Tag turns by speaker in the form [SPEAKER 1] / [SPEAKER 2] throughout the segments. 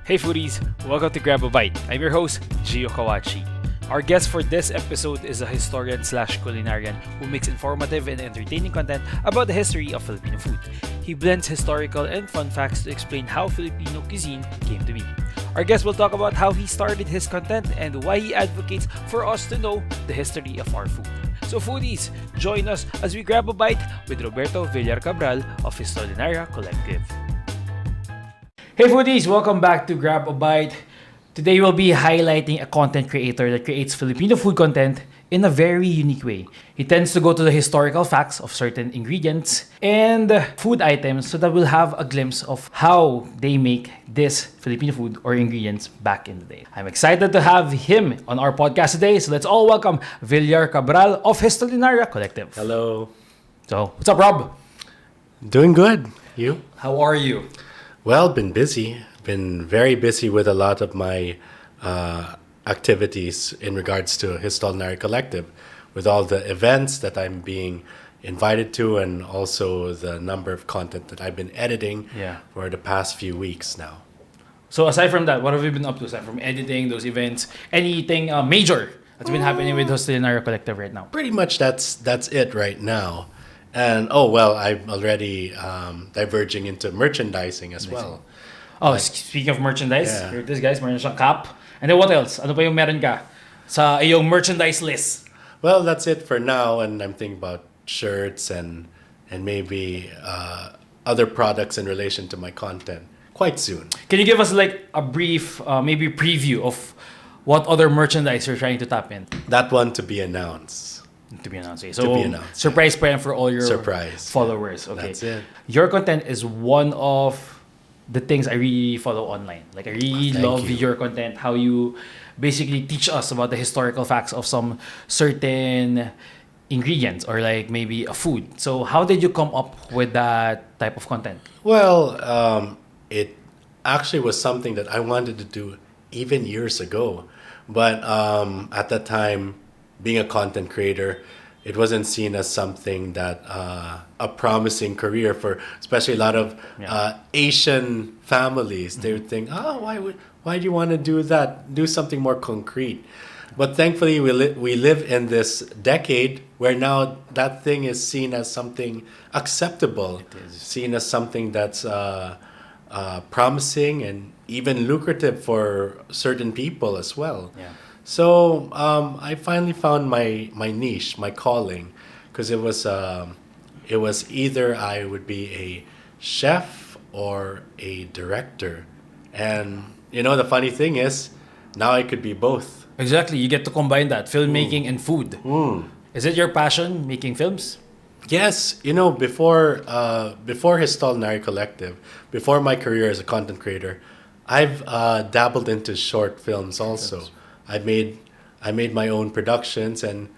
[SPEAKER 1] Hey foodies, welcome to Grab a Bite. I'm your host, Gio Kawachi. Our guest for this episode is a historian slash culinarian who makes informative and entertaining content about the history of Filipino food. He blends historical and fun facts to explain how Filipino cuisine came to be. Our guest will talk about how he started his content and why he advocates for us to know the history of our food. So foodies, join us as we grab a bite with Roberto Villarcabral of Histolinarya Collective. Hey foodies, welcome back to Grab a Bite. Today we'll be highlighting a content creator that creates Filipino food content in a very unique way. He tends to go to the historical facts of certain ingredients and food items so that we'll have a glimpse of how they make this Filipino food or ingredients back in the day. I'm excited to have him on our podcast today, so let's all welcome Villarcabral of Histolinarya Collective.
[SPEAKER 2] Hello.
[SPEAKER 1] So, what's up, Rob?
[SPEAKER 2] Doing good. You?
[SPEAKER 1] How are you?
[SPEAKER 2] Well, been busy. Been very busy with a lot of my activities in regards to Histolinarya Collective, with all the events that I'm being invited to and also the number of content that I've been editing for the past few weeks now.
[SPEAKER 1] So aside from that, what have you been up to? Aside from editing, those events, anything major that's been happening with Histolinarya Collective right now?
[SPEAKER 2] Pretty much that's it right now. And I'm already diverging into merchandising as well.
[SPEAKER 1] Oh, speaking of merchandise, here it is guys, meron siyang cap. And then what else? Ano pa yung meron ka sa iyong merchandise list?
[SPEAKER 2] Well, that's it for now, and I'm thinking about shirts and maybe other products in relation to my content quite soon.
[SPEAKER 1] Can you give us like a brief maybe preview of what other merchandise you're trying to tap in?
[SPEAKER 2] That one to be announced.
[SPEAKER 1] To be announced. Okay.
[SPEAKER 2] To
[SPEAKER 1] So
[SPEAKER 2] be announced.
[SPEAKER 1] surprise pa yan for all your followers. Okay.
[SPEAKER 2] That's it.
[SPEAKER 1] Your content is one of the things I really follow online. Like I really love your content, how you basically teach us about the historical facts of some certain ingredients or like maybe a food. So how did you come up with that type of content?
[SPEAKER 2] Well, it actually was something that I wanted to do even years ago. But at that time, being a content creator, it wasn't seen as something that a promising career for, especially a lot of Asian families. They would think, why do you want to do that? Do something more concrete. But thankfully, we live in this decade where now that thing is seen as something acceptable, seen as something that's promising and even lucrative for certain people as well.
[SPEAKER 1] Yeah.
[SPEAKER 2] So I finally found my niche, my calling, because it was either I would be a chef or a director, and the funny thing is now I could be both.
[SPEAKER 1] Exactly, you get to combine that filmmaking and food. Is it your passion making films?
[SPEAKER 2] Yes, before Histolinarya Collective, before my career as a content creator, I've dabbled into short films also. I made my own productions, and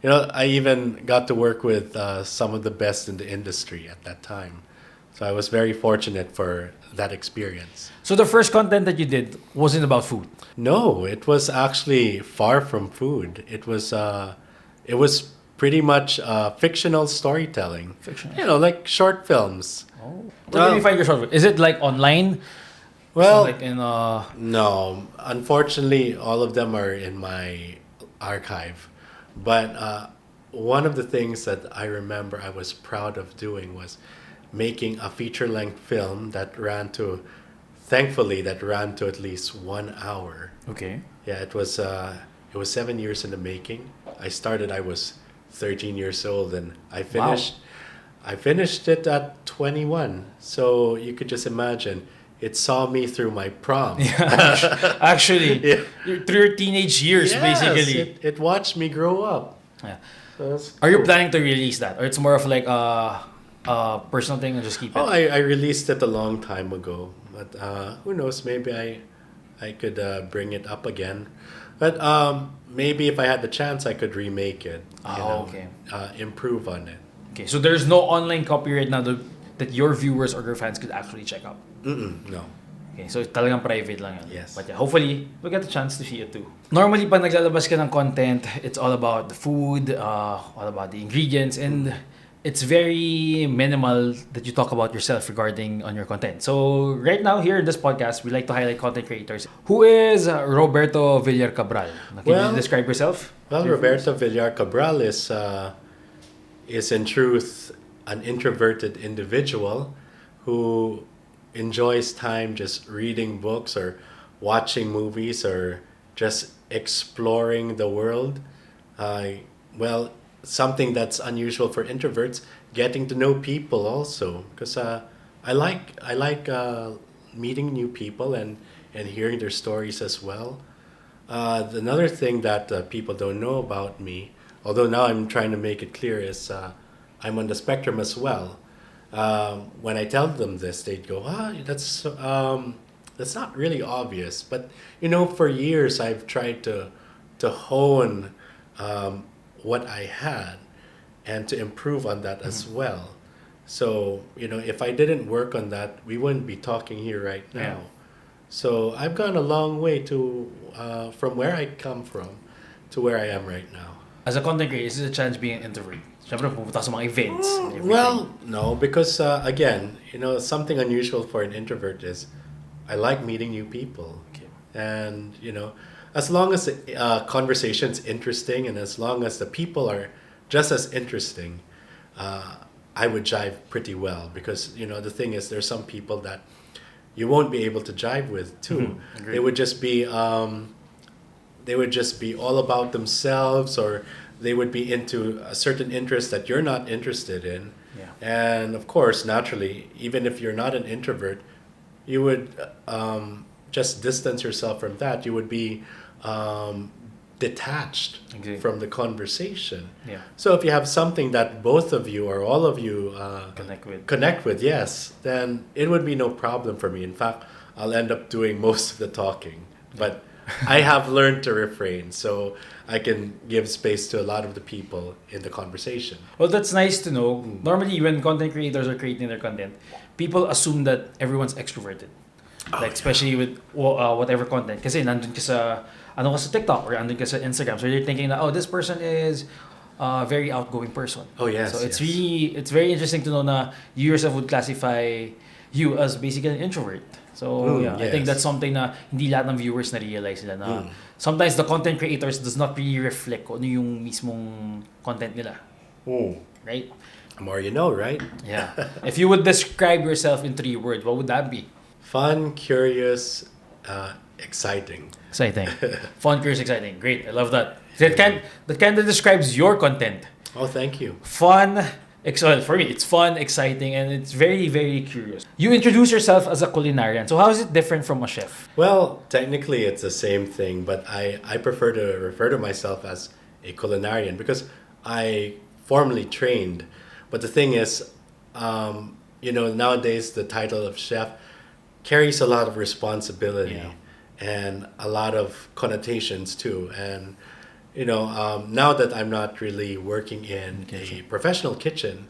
[SPEAKER 2] I even got to work with some of the best in the industry at that time. So I was very fortunate for that experience.
[SPEAKER 1] So the first content that you did wasn't about food?
[SPEAKER 2] No, it was actually far from food. It was pretty much fictional storytelling.
[SPEAKER 1] Fictional?
[SPEAKER 2] Like short films.
[SPEAKER 1] Oh. Where did you find your short film? Is it like online?
[SPEAKER 2] Well,
[SPEAKER 1] so like in
[SPEAKER 2] no. Unfortunately, all of them are in my archive. But one of the things that I remember I was proud of doing was making a feature-length film that ran to at least 1 hour.
[SPEAKER 1] Okay.
[SPEAKER 2] Yeah, it was 7 years in the making. I was 13 years old, and I finished it at 21. So you could just imagine. It saw me through my prom.
[SPEAKER 1] Yeah, actually, through your teenage years, basically.
[SPEAKER 2] It watched me grow up.
[SPEAKER 1] Yeah.
[SPEAKER 2] So that's
[SPEAKER 1] Are you
[SPEAKER 2] cool.
[SPEAKER 1] planning to release that, or it's more of like a personal thing and just keep it?
[SPEAKER 2] Oh, I released it a long time ago, but who knows? Maybe I could bring it up again. But maybe if I had the chance, I could remake it.
[SPEAKER 1] Okay.
[SPEAKER 2] Improve on it.
[SPEAKER 1] Okay, so there's no online copy right now that your viewers or your fans could actually check out?
[SPEAKER 2] No.
[SPEAKER 1] Okay, so talagang private lang yun.
[SPEAKER 2] Yes.
[SPEAKER 1] But yeah, hopefully, we'll get the chance to see it too. Normally, pag naglalabas ka ng content, it's all about the food, all about the ingredients, and it's very minimal that you talk about yourself regarding on your content. So right now here in this podcast, we like to highlight content creators. Who is Roberto Villarcabral? Can
[SPEAKER 2] Well,
[SPEAKER 1] you describe yourself?
[SPEAKER 2] Well, Roberto Villarcabral is in truth an introverted individual who enjoys time just reading books or watching movies or just exploring the world. Well, something that's unusual for introverts, getting to know people also, because I like meeting new people and hearing their stories as well. Another thing that people don't know about me, although now I'm trying to make it clear, is I'm on the spectrum as well. When I tell them this, they'd go, that's not really obvious." But for years I've tried to hone what I had and to improve on that as well. So if I didn't work on that, we wouldn't be talking here right now.
[SPEAKER 1] Yeah.
[SPEAKER 2] So I've gone a long way to from where I come from to where I am right now.
[SPEAKER 1] As a content creator, is it a challenge being an introvert? Siyempre, pupunta sa mga events. and everything.
[SPEAKER 2] Well, no, because again, something unusual for an introvert is I like meeting new people.
[SPEAKER 1] Okay.
[SPEAKER 2] And as long as the conversation's interesting and as long as the people are just as interesting, I would jive pretty well. Because the thing is, there's some people that you won't be able to jive with too.
[SPEAKER 1] Agreed.
[SPEAKER 2] They would just be all about themselves, or they would be into a certain interest that you're not interested in.
[SPEAKER 1] Yeah.
[SPEAKER 2] And of course, naturally, even if you're not an introvert, you would just distance yourself from that. You would be detached
[SPEAKER 1] Agree.
[SPEAKER 2] from the conversation.
[SPEAKER 1] Yeah.
[SPEAKER 2] So if you have something that both of you or all of you
[SPEAKER 1] Connect with.
[SPEAKER 2] yes, then it would be no problem for me. In fact, I'll end up doing most of the talking. But I have learned to refrain, so I can give space to a lot of the people in the conversation.
[SPEAKER 1] Well, that's nice to know. Normally, when content creators are creating their content, people assume that everyone's extroverted. Especially with whatever content. Kasi nandun ka sa, TikTok or nandun ka sa Instagram. So you're thinking that, this person is a very outgoing person.
[SPEAKER 2] Oh, yes.
[SPEAKER 1] So it's very interesting to know na you yourself would classify you as basically an introvert. So I think that's something na hindi lahat ng viewers na-realize nila na sometimes the content creators does not really reflect kung ano yung mismong content nila. Right?
[SPEAKER 2] The more you know, right?
[SPEAKER 1] Yeah. If you would describe yourself in 3 words, what would that be?
[SPEAKER 2] Fun, curious, exciting.
[SPEAKER 1] Exciting. Fun, curious, exciting. Great. I love that. That kind of describes your content.
[SPEAKER 2] Oh, thank you.
[SPEAKER 1] Fun. For me, it's fun, exciting, and it's very, very curious. You introduce yourself as a culinarian. So how is it different from a chef?
[SPEAKER 2] Well, technically it's the same thing, but I prefer to refer to myself as a culinarian because I formally trained. But the thing is, nowadays the title of chef carries a lot of responsibility and a lot of connotations too. And now that I'm not really working in a professional kitchen,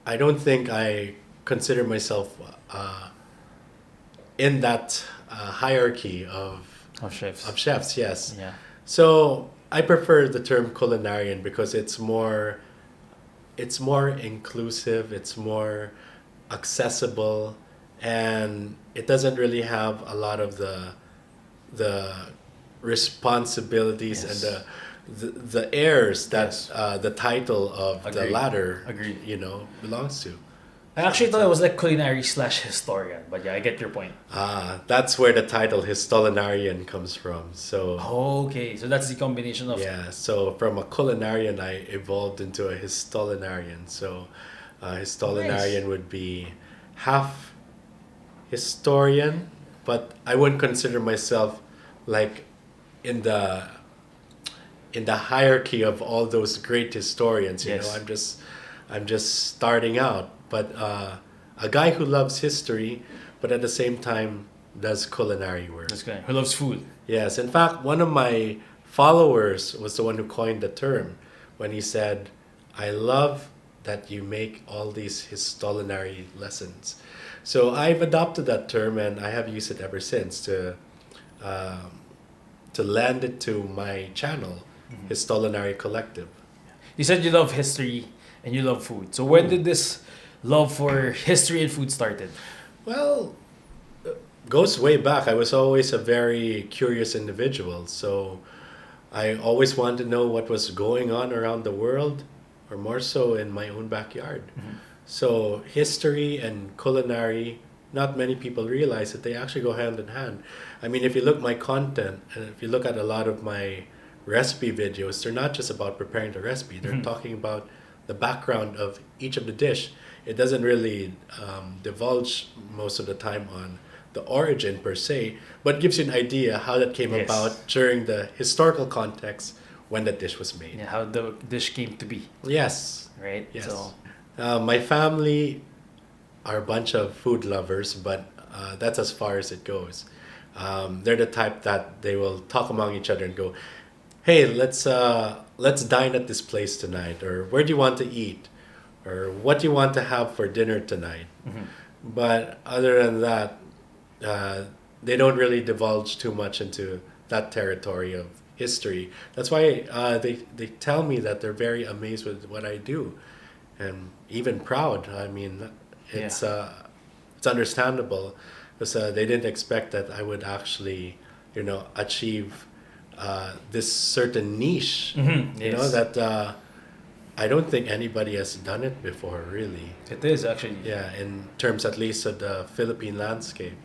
[SPEAKER 2] I don't think I consider myself in that hierarchy of
[SPEAKER 1] chefs.
[SPEAKER 2] Of chefs, yes.
[SPEAKER 1] Yeah.
[SPEAKER 2] So I prefer the term culinarian because it's more inclusive, it's more accessible, and it doesn't really have a lot of the responsibilities and the airs that the title of the latter belongs to.
[SPEAKER 1] I actually thought it was like culinary / historian, but yeah, I get your point.
[SPEAKER 2] That's where the title Histolinarian comes from. So
[SPEAKER 1] okay, so that's the combination of
[SPEAKER 2] so from a culinarian I evolved into a histolinarian. So histolinarian would be half historian, but I wouldn't consider myself like in the hierarchy of all those great historians. I'm just starting out, but a guy who loves history, but at the same time does culinary work.
[SPEAKER 1] This guy who loves food.
[SPEAKER 2] Yes, in fact, one of my followers was the one who coined the term when he said, "I love that you make all these histolinary lessons." So I've adopted that term and I have used it ever since to land it to my channel, Histolinarya Collective.
[SPEAKER 1] You said you love history and you love food. So when did this love for history and food started?
[SPEAKER 2] Well, goes way back. I was always a very curious individual, so I always wanted to know what was going on around the world, or more so in my own backyard. So history and culinary, not many people realize that they actually go hand in hand. I mean, if you look my content, and if you look at a lot of my recipe videos, they're not just about preparing the recipe. They're talking about the background of each of the dish. It doesn't really divulge most of the time on the origin per se, but gives you an idea how that came about during the historical context when the dish was made.
[SPEAKER 1] Yeah, how the dish came to be,
[SPEAKER 2] Yes.
[SPEAKER 1] right?
[SPEAKER 2] Yes.
[SPEAKER 1] So
[SPEAKER 2] My family are a bunch of food lovers, but that's as far as it goes. They're the type that they will talk among each other and go, "Hey, let's dine at this place tonight," or "Where do you want to eat?" or "What do you want to have for dinner tonight?" But other than that, they don't really divulge too much into that territory of history. That's why they tell me that they're very amazed with what I do, and even proud. I mean, it's understandable because they didn't expect that I would actually, achieve this certain niche. You know that I don't think anybody has done it before, really.
[SPEAKER 1] it is actually.
[SPEAKER 2] Yeah, in terms at least of the Philippine landscape.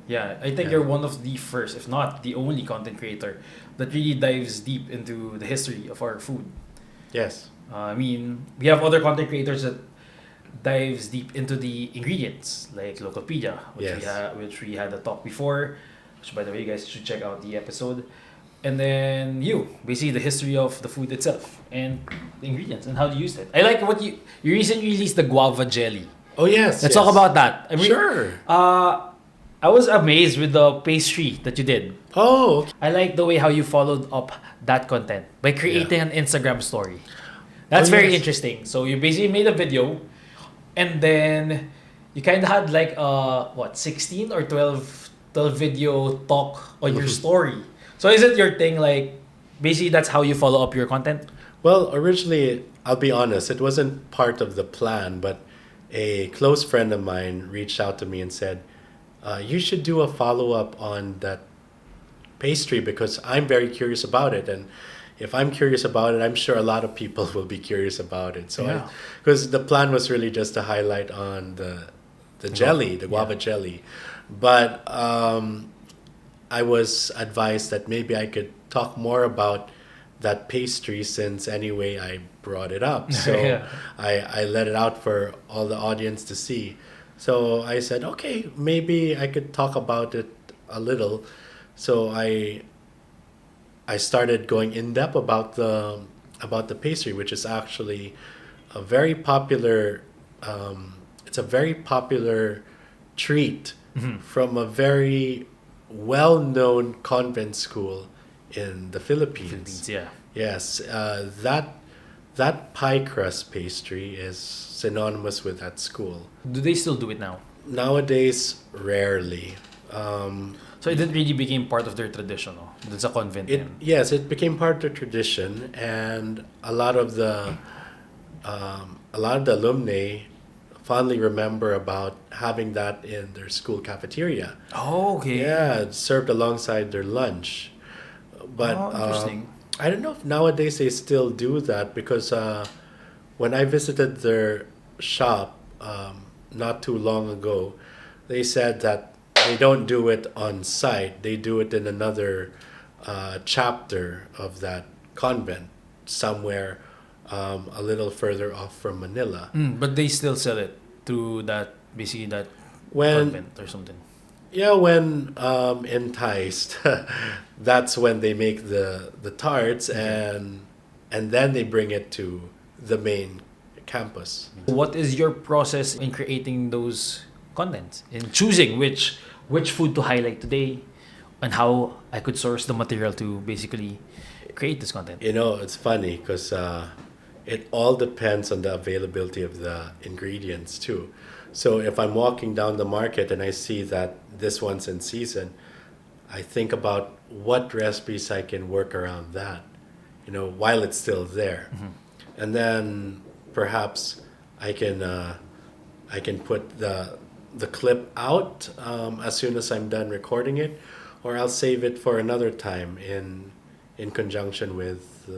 [SPEAKER 1] Yeah, I think you're one of the first, if not the only content creator that really dives deep into the history of our food.
[SPEAKER 2] Yes.
[SPEAKER 1] I mean, we have other content creators that dives deep into the ingredients, like Localpedia, which we had a talk before. Which, by the way, you guys should check out the episode. And then basically the history of the food itself and the ingredients and how to use it. I like what you recently released the guava jelly.
[SPEAKER 2] Oh yes.
[SPEAKER 1] Let's talk about that. I mean,
[SPEAKER 2] sure.
[SPEAKER 1] I was amazed with the pastry that you did.
[SPEAKER 2] Oh. Okay.
[SPEAKER 1] I like the way how you followed up that content by creating an Instagram story. That's very interesting. So you basically made a video, and then you kind of had like 16 or 12 video talk on your story. So is it your thing, like, basically that's how you follow up your content?
[SPEAKER 2] Well, originally, I'll be honest, it wasn't part of the plan, but a close friend of mine reached out to me and said, you should do a follow-up on that pastry because I'm very curious about it. And if I'm curious about it, I'm sure a lot of people will be curious about it. So, because the plan was really just to highlight on the jelly, the guava jelly. But I was advised that maybe I could talk more about that pastry since anyway I brought it up. So I let it out for all the audience to see. So I said, okay, maybe I could talk about it a little. So I started going in depth about the pastry, which is actually a very popular. It's a very popular treat from a very well-known convent school in the Philippines. Yes, that pie crust pastry is synonymous with that school.
[SPEAKER 1] Do they still do it now?
[SPEAKER 2] Nowadays, rarely.
[SPEAKER 1] So it didn't really become part of their tradition, no? It's a convent.
[SPEAKER 2] Yes, it became part of the tradition, and a lot of the alumni fondly remember about having that in their school cafeteria.
[SPEAKER 1] Oh, okay.
[SPEAKER 2] Yeah, it's served alongside their lunch. But
[SPEAKER 1] interesting.
[SPEAKER 2] I don't know if nowadays they still do that because when I visited their shop not too long ago, they said that they don't do it on site. They do it in another chapter of that convent somewhere a little further off from Manila.
[SPEAKER 1] But they still sell it through that, basically that convent or something.
[SPEAKER 2] Yeah, when enticed, that's when they make the tarts and then they bring it to the main campus.
[SPEAKER 1] What is your process in creating those contents, in choosing which food to highlight today, and how I could source the material to basically create this content?
[SPEAKER 2] You know, it's funny because it all depends on the availability of the ingredients too. So if I'm walking down the market and I see that this one's in season, I think about what recipes I can work around that, while it's still there. And then perhaps I can put the clip out as soon as I'm done recording it, or I'll save it for another time in conjunction with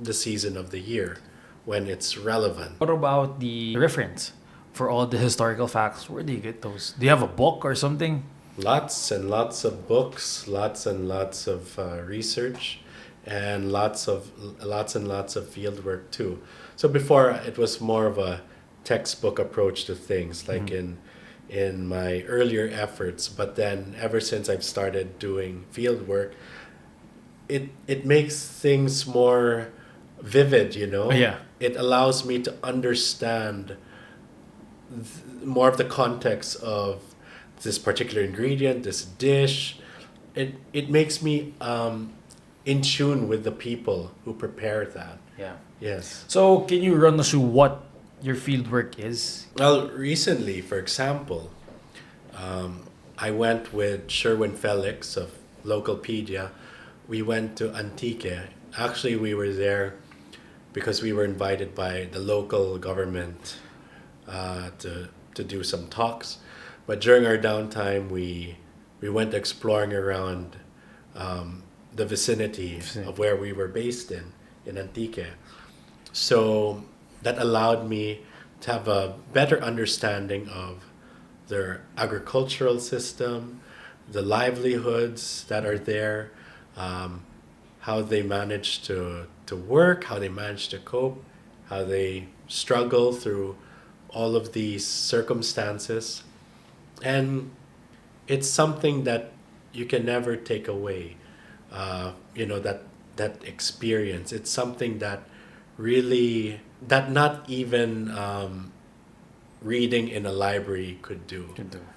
[SPEAKER 2] the season of the year when it's relevant.
[SPEAKER 1] What about the reference for all the historical facts? Where do you get those? Do you have a book or something?
[SPEAKER 2] Lots and lots of books, lots and lots of research, and lots and lots of field work too. So before it was more of a textbook approach to things, like in my earlier efforts. But then ever since I've started doing field work, it makes things more vivid, you know?
[SPEAKER 1] Yeah.
[SPEAKER 2] It allows me to understand more of the context of this particular ingredient, this dish. It makes me in tune with the people who prepare that.
[SPEAKER 1] Yeah.
[SPEAKER 2] Yes.
[SPEAKER 1] So can you run us through what your field work is?
[SPEAKER 2] Well, recently, for example, I went with Sherwin Felix of Localpedia. We went to Antique. Actually, we were there because we were invited by the local government to do some talks. But during our downtime, we went exploring around the vicinity of where we were based in Antique. So that allowed me to have a better understanding of their agricultural system, the livelihoods that are there, how they manage to work, how they manage to cope, how they struggle through all of these circumstances. And it's something that you can never take away, that experience. It's something that really, that not even reading in a library could do.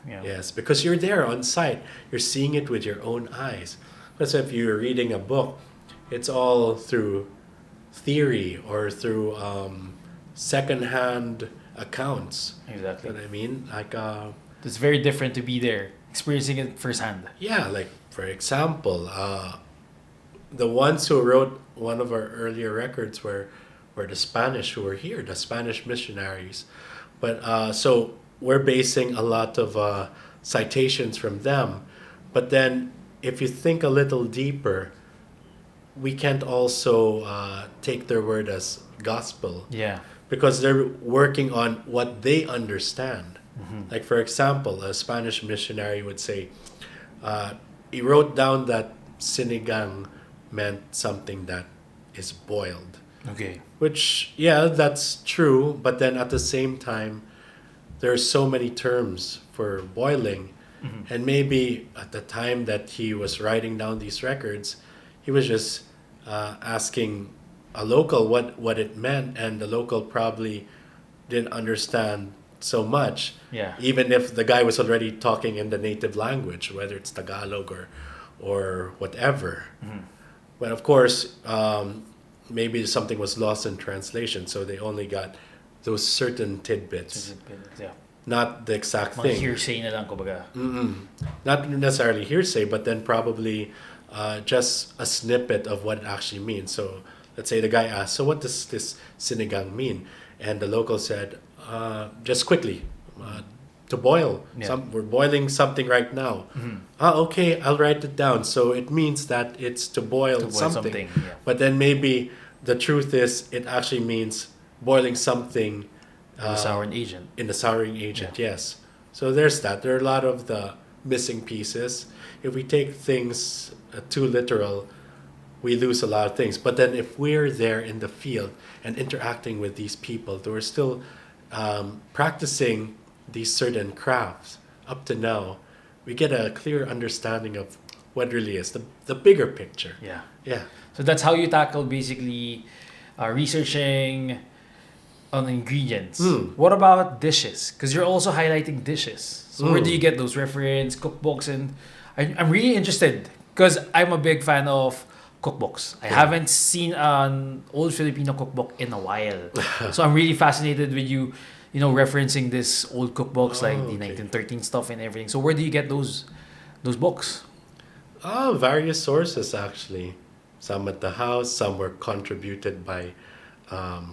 [SPEAKER 1] Yeah.
[SPEAKER 2] Yes, because you're there on site. You're seeing it with your own eyes. Because if you're reading a book, it's all through theory or through secondhand accounts.
[SPEAKER 1] Exactly.
[SPEAKER 2] What I mean? Like,
[SPEAKER 1] It's very different to be there, experiencing it firsthand.
[SPEAKER 2] yeah, like for example, the ones who wrote one of our earlier records were the Spanish who were here, the Spanish missionaries. But so we're basing a lot of citations from them. But then if you think a little deeper, we can't also take their word as gospel.
[SPEAKER 1] Yeah.
[SPEAKER 2] Because they're working on what they understand. Like, for example, a Spanish missionary would say, he wrote down that sinigang meant something that is boiled.
[SPEAKER 1] Okay.
[SPEAKER 2] Which, yeah, that's true. But then at the same time, there are so many terms for boiling. And maybe at the time that he was writing down these records, he was just asking a local what it meant, and the local probably didn't understand so much.
[SPEAKER 1] Yeah.
[SPEAKER 2] Even if the guy was already talking in the native language, whether it's Tagalog or whatever. But of course, maybe something was lost in translation, so they only got those certain tidbits,
[SPEAKER 1] Yeah.
[SPEAKER 2] not the exact
[SPEAKER 1] Mga
[SPEAKER 2] thing.
[SPEAKER 1] hearsay na lang, kumbaga.
[SPEAKER 2] Not necessarily hearsay, but then probably just a snippet of what it actually means. So let's say the guy asked, so what does this sinigang mean? And the local said, just quickly, to boil.
[SPEAKER 1] Yeah.
[SPEAKER 2] We're boiling something right now. Okay, I'll write it down. So it means that it's to boil something.
[SPEAKER 1] Yeah.
[SPEAKER 2] But then maybe the truth is it actually means boiling something
[SPEAKER 1] The souring agent.
[SPEAKER 2] in the souring agent, yes. So there's that. There are a lot of the missing pieces. If we take things too literal, we lose a lot of things. But then if we're there in the field and interacting with these people who are still practicing these certain crafts up to now, we get a clear understanding of what really is the bigger picture.
[SPEAKER 1] Yeah.
[SPEAKER 2] Yeah.
[SPEAKER 1] So that's how you tackle basically researching on ingredients. What about dishes? Because you're also highlighting dishes. So where do you get those reference cookbooks? And I'm really interested because I'm a big fan of cookbooks. I haven't seen an old Filipino cookbook in a while. So I'm really fascinated with you referencing this old cookbooks like the 1913 stuff and everything. So where do you get those books?
[SPEAKER 2] Various sources actually. Some at the house, some were contributed by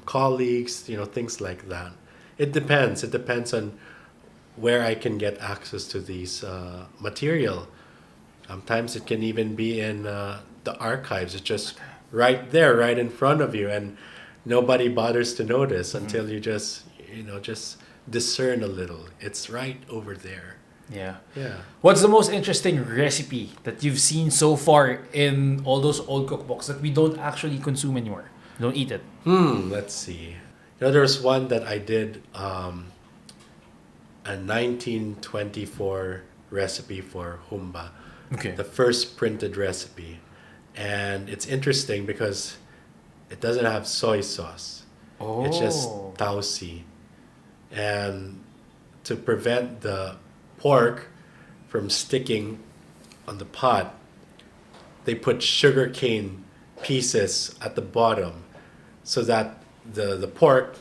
[SPEAKER 2] colleagues, things like that. It depends. It depends on where I can get access to these material. Sometimes it can even be in the archives. It's just right there, right in front of you, and nobody bothers to notice until you just discern a little. It's right over there.
[SPEAKER 1] Yeah.
[SPEAKER 2] Yeah.
[SPEAKER 1] What's the most interesting recipe that you've seen so far in all those old cookbooks that we don't actually consume anymore? We don't eat it.
[SPEAKER 2] Let's see. There's one that I did, a 1924 recipe for Humba.
[SPEAKER 1] Okay.
[SPEAKER 2] The first printed recipe. And it's interesting because it doesn't have soy sauce.
[SPEAKER 1] Oh.
[SPEAKER 2] It's just tausi. And to prevent the pork from sticking on the pot, they put sugarcane pieces at the bottom so that the pork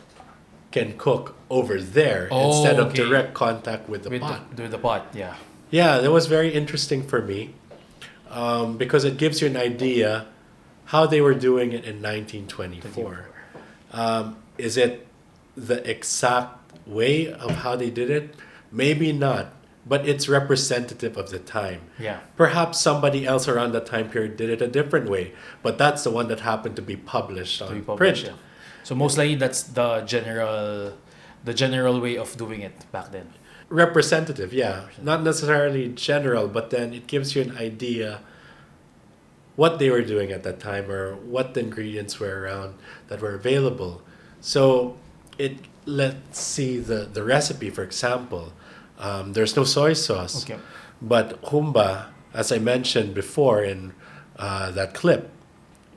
[SPEAKER 2] can cook over there instead of direct contact with the pot.
[SPEAKER 1] With the pot, yeah.
[SPEAKER 2] Yeah, that was very interesting for me because it gives you an idea how they were doing it in 1924. Is it the exact way of how they did it? Maybe not, but it's representative of the time.
[SPEAKER 1] Yeah.
[SPEAKER 2] Perhaps somebody else around that time period did it a different way, but that's the one that happened to be published on print.
[SPEAKER 1] Yeah. So most likely that's the general way of doing it back then.
[SPEAKER 2] Representative, yeah. Not necessarily general, but then it gives you an idea what they were doing at that time or what the ingredients were around that were available. So let's see the recipe, for example. There's no soy sauce.
[SPEAKER 1] Okay.
[SPEAKER 2] But Humba, as I mentioned before in that clip,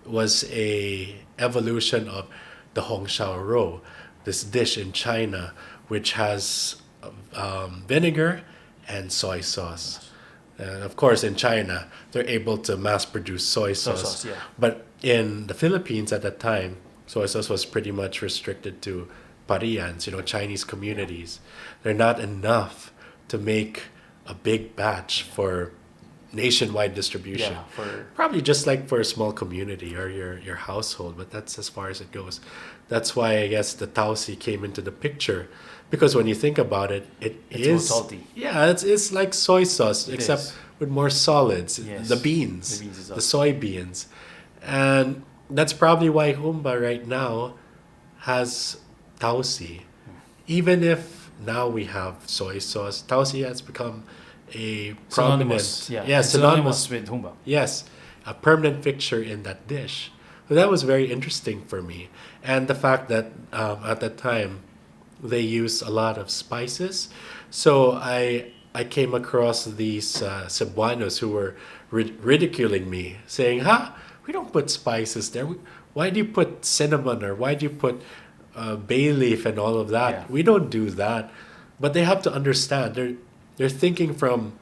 [SPEAKER 2] was a evolution of the Hongxiao Rou, this dish in China which has vinegar and soy sauce. And of course, in China, they're able to mass produce soy sauce.
[SPEAKER 1] Yeah.
[SPEAKER 2] But in the Philippines at that time, soy sauce was pretty much restricted to Parians, Chinese communities. They're not enough to make a big batch for nationwide distribution.
[SPEAKER 1] Yeah,
[SPEAKER 2] probably just like for a small community or your household, but that's as far as it goes. That's why I guess the tausi came into the picture, because when you think about it, it's
[SPEAKER 1] more salty.
[SPEAKER 2] Yeah, it's like soy sauce except with more solids.
[SPEAKER 1] Yes.
[SPEAKER 2] The beans,
[SPEAKER 1] the
[SPEAKER 2] soybeans, and that's probably why Humba right now has tausi, even if now we have soy sauce. Tausi has become a prominent,
[SPEAKER 1] synonymous with Humba.
[SPEAKER 2] Yes, a permanent fixture in that dish. So that was very interesting for me, and the fact that at that time they used a lot of spices. So I came across these Cebuanos who were ridiculing me, saying, "Ha, we don't put spices there. Why do you put cinnamon or why do you put bay leaf and all of that?
[SPEAKER 1] Yeah.
[SPEAKER 2] We don't do that." But they have to understand. They're thinking from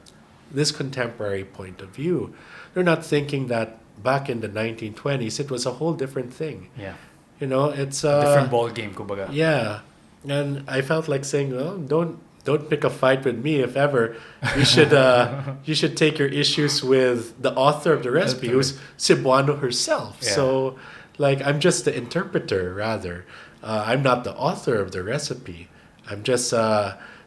[SPEAKER 2] this contemporary point of view. They're not thinking that back in the 1920s it was a whole different thing.
[SPEAKER 1] Yeah.
[SPEAKER 2] It's
[SPEAKER 1] different ball game, kumbaga.
[SPEAKER 2] Yeah. And I felt like saying, "Oh, don't pick a fight with me. If ever, you should take your issues with the author of the recipe, who's Cebuano herself."
[SPEAKER 1] Yeah.
[SPEAKER 2] So, I'm just the interpreter rather. I'm not the author of the recipe. I'm just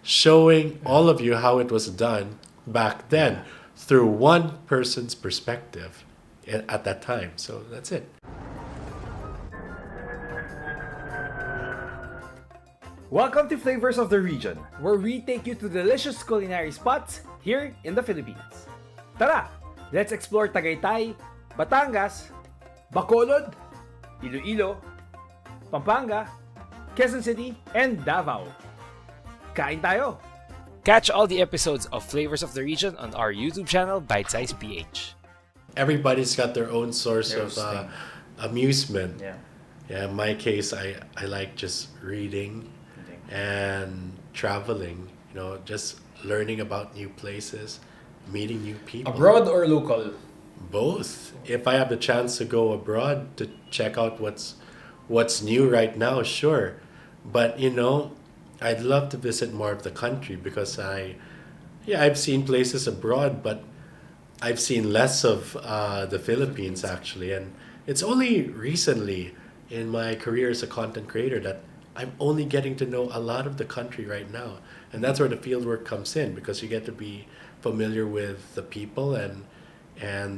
[SPEAKER 2] showing all of you how it was done back then through one person's perspective at that time. So that's it.
[SPEAKER 1] Welcome to Flavors of the Region, where we take you to delicious culinary spots here in the Philippines. Tara, let's explore Tagaytay, Batangas, Bacolod, Iloilo, Pampanga, Quezon City, and Davao. Kain tayo! Catch all the episodes of Flavors of the Region on our YouTube channel, Bitesized.pH.
[SPEAKER 2] Everybody's got their own source of
[SPEAKER 1] thing.
[SPEAKER 2] amusement.
[SPEAKER 1] Yeah.
[SPEAKER 2] Yeah, in my case, I like just reading and traveling, just learning about new places, meeting new people.
[SPEAKER 1] Abroad or local?
[SPEAKER 2] Both. If I have the chance to go abroad to check out what's new right now, sure. But I'd love to visit more of the country because I've seen places abroad, but I've seen less of the Philippines actually, and it's only recently in my career as a content creator that I'm only getting to know a lot of the country right now. And that's where the fieldwork comes in, because you get to be familiar with the people and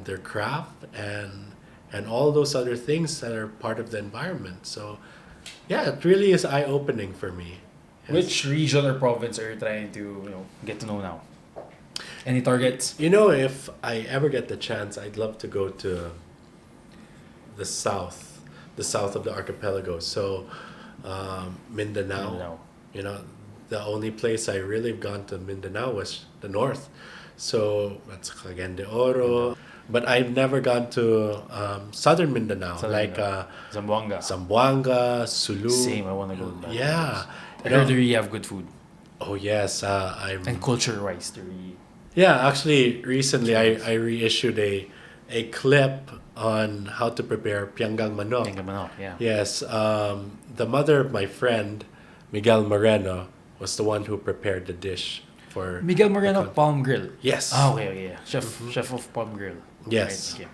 [SPEAKER 2] their craft and all those other things that are part of the environment. So yeah, it really is eye-opening for me. Yes.
[SPEAKER 1] Which region or province are you trying to get to know now? Any targets?
[SPEAKER 2] If I ever get the chance, I'd love to go to the south of the archipelago. So Mindanao. The only place I really have gone to Mindanao was the north. So that's Cagayan de Oro. But I've never gone to southern Mindanao, Zamboanga, Sulu.
[SPEAKER 1] Same, I want to go to that.
[SPEAKER 2] Yeah.
[SPEAKER 1] I heard they really have good food.
[SPEAKER 2] Oh, yes.
[SPEAKER 1] And culture-wise, they're really...
[SPEAKER 2] Yeah, actually, recently I reissued a clip on how to prepare pianggang manok.
[SPEAKER 1] Pianggang manok, yeah.
[SPEAKER 2] Yes. The mother of my friend, Miguel Moreno, was the one who prepared the dish for...
[SPEAKER 1] Miguel Moreno, Palm Grill.
[SPEAKER 2] Yes.
[SPEAKER 1] Oh, okay, yeah. Chef of Palm Grill.
[SPEAKER 2] Yes.
[SPEAKER 1] Right, okay.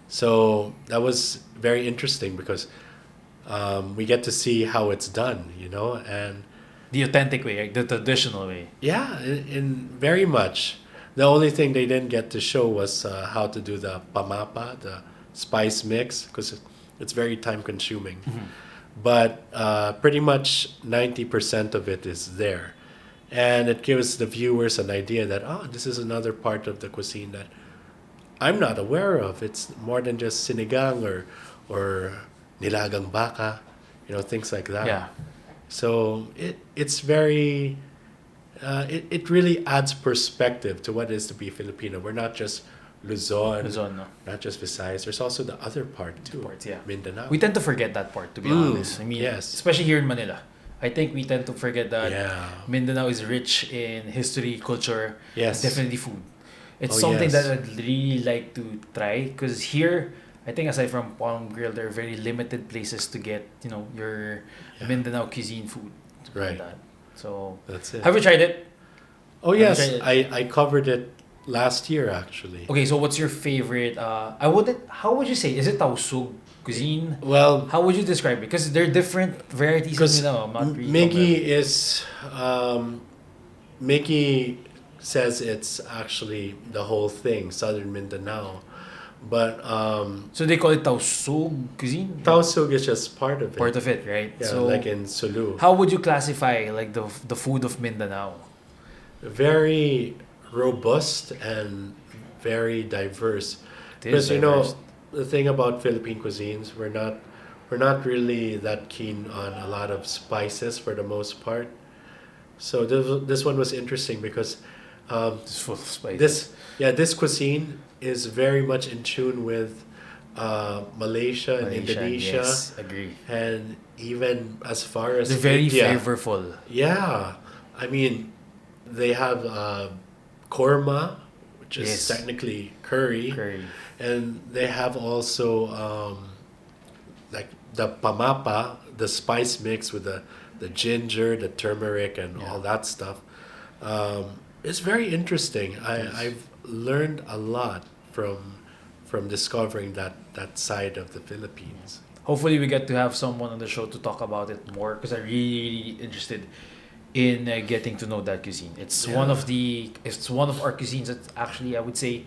[SPEAKER 2] So that was very interesting because we get to see how it's done, and...
[SPEAKER 1] The authentic way, like the traditional way.
[SPEAKER 2] Yeah, in very much. The only thing they didn't get to show was how to do the pamapa, the spice mix, because it's very time consuming. Mm-hmm. But pretty much 90% of it is there. And it gives the viewers an idea that, this is another part of the cuisine that I'm not aware of. It's more than just sinigang or nilagang baka, things like that.
[SPEAKER 1] Yeah.
[SPEAKER 2] So it's very... it really adds perspective to what it is to be Filipino. We're not just Luzon,
[SPEAKER 1] no.
[SPEAKER 2] Not just Visayas. There's also the other part too.
[SPEAKER 1] Yeah.
[SPEAKER 2] Mindanao.
[SPEAKER 1] We tend to forget that part, to be honest. I mean,
[SPEAKER 2] yes.
[SPEAKER 1] Especially here in Manila. I think we tend to forget that Mindanao is rich in history, culture,
[SPEAKER 2] yes.
[SPEAKER 1] and definitely food. It's something that I'd really like to try, because here, I think aside from Palm Grill, there are very limited places to get, your Mindanao cuisine food.
[SPEAKER 2] Right.
[SPEAKER 1] Like that. So,
[SPEAKER 2] that's it.
[SPEAKER 1] Have you tried it?
[SPEAKER 2] Oh, yes. I covered it last year, actually.
[SPEAKER 1] Okay, so what's your favorite? How would you say? Is it Tausug cuisine?
[SPEAKER 2] Well,
[SPEAKER 1] how would you describe it? Because there are different varieties of Mindanao. I'm not really
[SPEAKER 2] Miggy is... Miggy says it's actually the whole thing, southern Mindanao. But...
[SPEAKER 1] so they call it Tausug cuisine?
[SPEAKER 2] Tausug is just part of it.
[SPEAKER 1] Part of it, right?
[SPEAKER 2] Yeah,
[SPEAKER 1] so
[SPEAKER 2] like in Sulu.
[SPEAKER 1] How would you classify like the food of Mindanao?
[SPEAKER 2] Very robust and very diverse. Because the thing about Philippine cuisines, we're not really that keen on a lot of spices for the most part. So this one was interesting because
[SPEAKER 1] it's full of spices.
[SPEAKER 2] This cuisine is very much in tune with Malaysia and Indonesia.
[SPEAKER 1] Yes, agree.
[SPEAKER 2] And even as far as
[SPEAKER 1] they're very
[SPEAKER 2] India.
[SPEAKER 1] flavorful.
[SPEAKER 2] Yeah, I mean, they have korma, which is technically curry, and they have also like the pamapa, the spice mix with the ginger, the turmeric, and all that stuff. It's very interesting. I've learned a lot from discovering that side of the Philippines.
[SPEAKER 1] Hopefully, we get to have someone on the show to talk about it more, because I'm really interested in getting to know that cuisine. It's one of our cuisines that actually I would say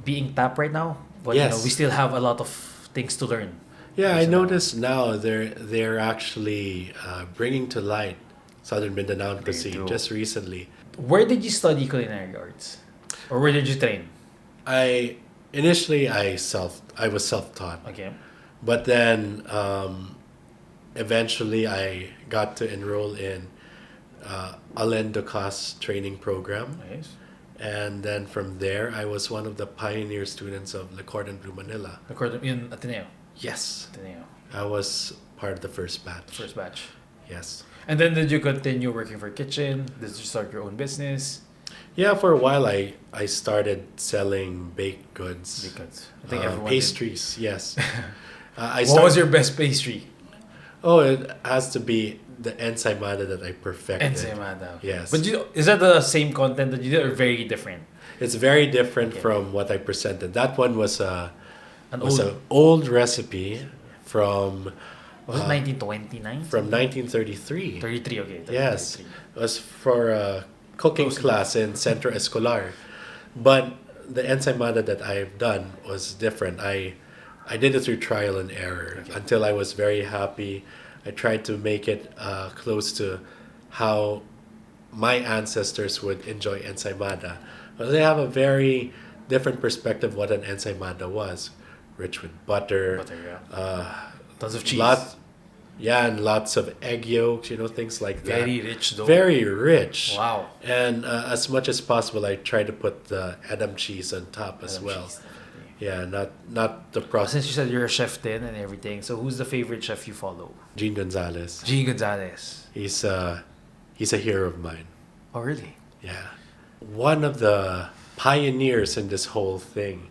[SPEAKER 1] being tapped right now, but we still have a lot of things to learn.
[SPEAKER 2] Yeah, I noticed now they're actually bringing to light Southern Mindanao cuisine just recently.
[SPEAKER 1] Where did you study culinary arts, or where did you train?
[SPEAKER 2] Initially I was self-taught.
[SPEAKER 1] Okay.
[SPEAKER 2] But then eventually I got to enroll in Alain Ducas's training program.
[SPEAKER 1] Nice.
[SPEAKER 2] And then from there, I was one of the pioneer students of Le Cordon Bleu Manila.
[SPEAKER 1] Le Cordon in Ateneo?
[SPEAKER 2] Yes.
[SPEAKER 1] Ateneo.
[SPEAKER 2] I was part of the first batch. Yes.
[SPEAKER 1] And then did you continue working for kitchen? Did you start your own business?
[SPEAKER 2] Yeah, for a while I started selling baked goods.
[SPEAKER 1] I think everyone
[SPEAKER 2] pastries, yes.
[SPEAKER 1] What was your best pastry?
[SPEAKER 2] Oh, it has to be the ensaymada that I perfected.
[SPEAKER 1] Ensaymada.
[SPEAKER 2] Yes.
[SPEAKER 1] But is that the same content that you did, or very different?
[SPEAKER 2] It's very different from what I presented. That one was an old recipe from
[SPEAKER 1] Was it 1929?
[SPEAKER 2] from 1933.
[SPEAKER 1] 33, okay.
[SPEAKER 2] Yes,
[SPEAKER 1] 33.
[SPEAKER 2] it was for a cooking class in Centro Escolar. But the ensaymada that I've done was different. I did it through trial and error until I was very happy. I tried to make it close to how my ancestors would enjoy ensaymada. But they have a very different perspective what an ensaymada was. Rich with butter,
[SPEAKER 1] Tons of cheese.
[SPEAKER 2] And lots of egg yolks, things like that.
[SPEAKER 1] Very rich though.
[SPEAKER 2] Very rich.
[SPEAKER 1] Wow.
[SPEAKER 2] And as much as possible, I try to put the Edam cheese on top as
[SPEAKER 1] Edam
[SPEAKER 2] well.
[SPEAKER 1] cheese,
[SPEAKER 2] Yeah, not the process.
[SPEAKER 1] Since you said you're a chef then and everything, so who's the favorite chef you follow?
[SPEAKER 2] Gene Gonzalez.
[SPEAKER 1] Gio Gonzalez.
[SPEAKER 2] He's a hero of mine.
[SPEAKER 1] Oh, really?
[SPEAKER 2] Yeah, one of the pioneers in this whole thing,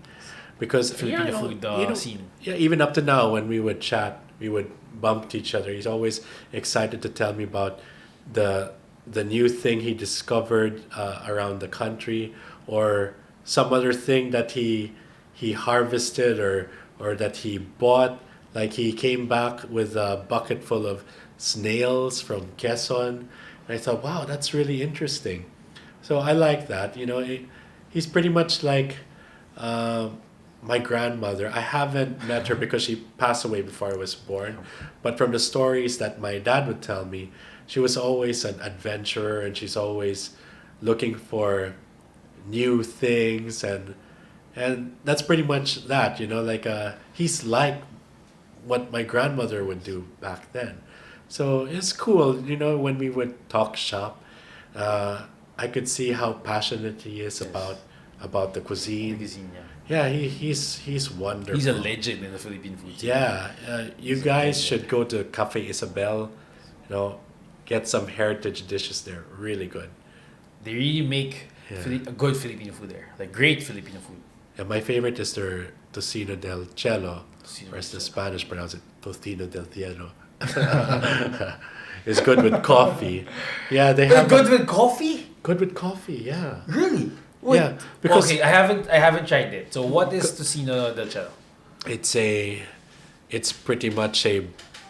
[SPEAKER 2] because
[SPEAKER 1] Filipino food scene.
[SPEAKER 2] Yeah, even up to now, when we would chat, we would bump to each other. He's always excited to tell me about the new thing he discovered around the country, or some other thing that he harvested or that he bought. Like he came back with a bucket full of snails from Quezon. And I thought, wow, that's really interesting. So I like that. He's pretty much like my grandmother. I haven't met her because she passed away before I was born. But from the stories that my dad would tell me, she was always an adventurer, and she's always looking for new things, and that's pretty much that. He's like what my grandmother would do back then. So it's cool, when we would talk shop. I could see how passionate he is about the cuisine. Yeah, he's wonderful.
[SPEAKER 1] He's a legend in the Philippine food scene.
[SPEAKER 2] Yeah, you guys should go to Cafe Isabel. Get some heritage dishes there. Really good.
[SPEAKER 1] They really make good Filipino food there, like great Filipino food.
[SPEAKER 2] Yeah, my favorite is their tocino del cielo, or as the Spanish pronounce it, tocino del cielo. It's good with coffee. Yeah, they have
[SPEAKER 1] good with coffee.
[SPEAKER 2] Good with coffee. Yeah.
[SPEAKER 1] Really? Wait.
[SPEAKER 2] Yeah, because
[SPEAKER 1] I haven't tried it. So what is tocino del cielo?
[SPEAKER 2] It's pretty much a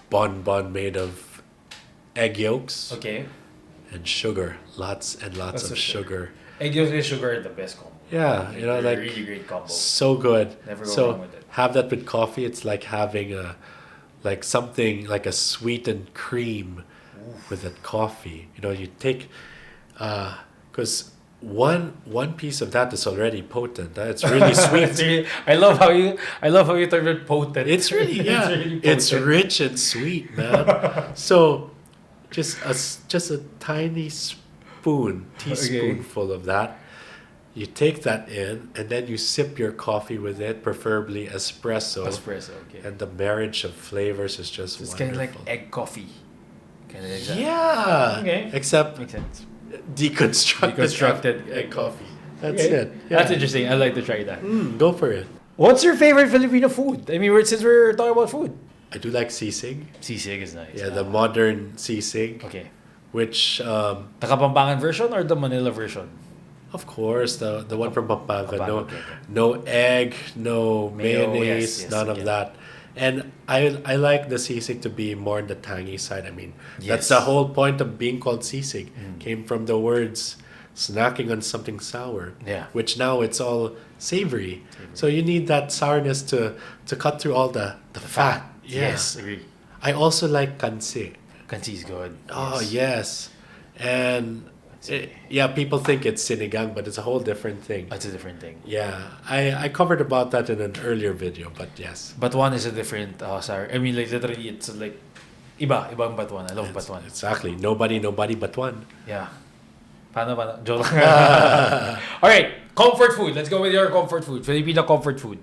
[SPEAKER 2] bonbon made of egg yolks.
[SPEAKER 1] Okay.
[SPEAKER 2] And sugar, lots and lots of sugar.
[SPEAKER 1] Egg yolks and sugar are the best combo.
[SPEAKER 2] Yeah,
[SPEAKER 1] They're really great combo.
[SPEAKER 2] So good.
[SPEAKER 1] Never go wrong with it.
[SPEAKER 2] Have that with coffee. It's like having something like a sweetened cream with that coffee. You take because one piece of that is already potent. It's really sweet.
[SPEAKER 1] I love how you term it potent.
[SPEAKER 2] It's really it's rich and sweet, man. So just a tiny teaspoonful of that. You take that in, and then you sip your coffee with it, preferably espresso.
[SPEAKER 1] Okay.
[SPEAKER 2] And the marriage of flavors is just
[SPEAKER 1] it's
[SPEAKER 2] wonderful.
[SPEAKER 1] kind of like egg coffee. Kind of like that.
[SPEAKER 2] Yeah.
[SPEAKER 1] Okay.
[SPEAKER 2] Except
[SPEAKER 1] Makes sense.
[SPEAKER 2] deconstructed egg coffee. That's
[SPEAKER 1] Okay.
[SPEAKER 2] it. Yeah.
[SPEAKER 1] That's interesting. I'd like to try that.
[SPEAKER 2] Go for it.
[SPEAKER 1] What's your favorite Filipino food? I mean, since we're talking about food.
[SPEAKER 2] I do like sisig.
[SPEAKER 1] Sisig is nice.
[SPEAKER 2] Yeah, the modern sisig.
[SPEAKER 1] Okay.
[SPEAKER 2] Which,
[SPEAKER 1] The Kapampangan version or the Manila version?
[SPEAKER 2] of course, the one from Pampanga.
[SPEAKER 1] Pampanga,
[SPEAKER 2] No egg, no
[SPEAKER 1] Mayo,
[SPEAKER 2] mayonnaise,
[SPEAKER 1] yes,
[SPEAKER 2] none of
[SPEAKER 1] yeah.
[SPEAKER 2] that. And I like the sisig to be more on the tangy side. I mean,
[SPEAKER 1] Yes.
[SPEAKER 2] that's the whole point of being called sisig. Came from the words snacking on something sour.
[SPEAKER 1] Yeah.
[SPEAKER 2] Which now it's all savory. So you need that sourness to cut through all the fat.
[SPEAKER 1] Yes, agree.
[SPEAKER 2] I also like kansi.
[SPEAKER 1] Kansi is good.
[SPEAKER 2] Oh, yes. And people think it's sinigang, but it's a whole different thing.
[SPEAKER 1] That's a different thing.
[SPEAKER 2] Yeah, I covered about that in an earlier video, but yes.
[SPEAKER 1] Batuan is a different sour. I mean, like literally, it's like ibang batuan. I love batuan.
[SPEAKER 2] Exactly. Nobody but one.
[SPEAKER 1] Yeah. Paano? Joke lang. All right, comfort food. Let's go with your comfort food. Filipino comfort food.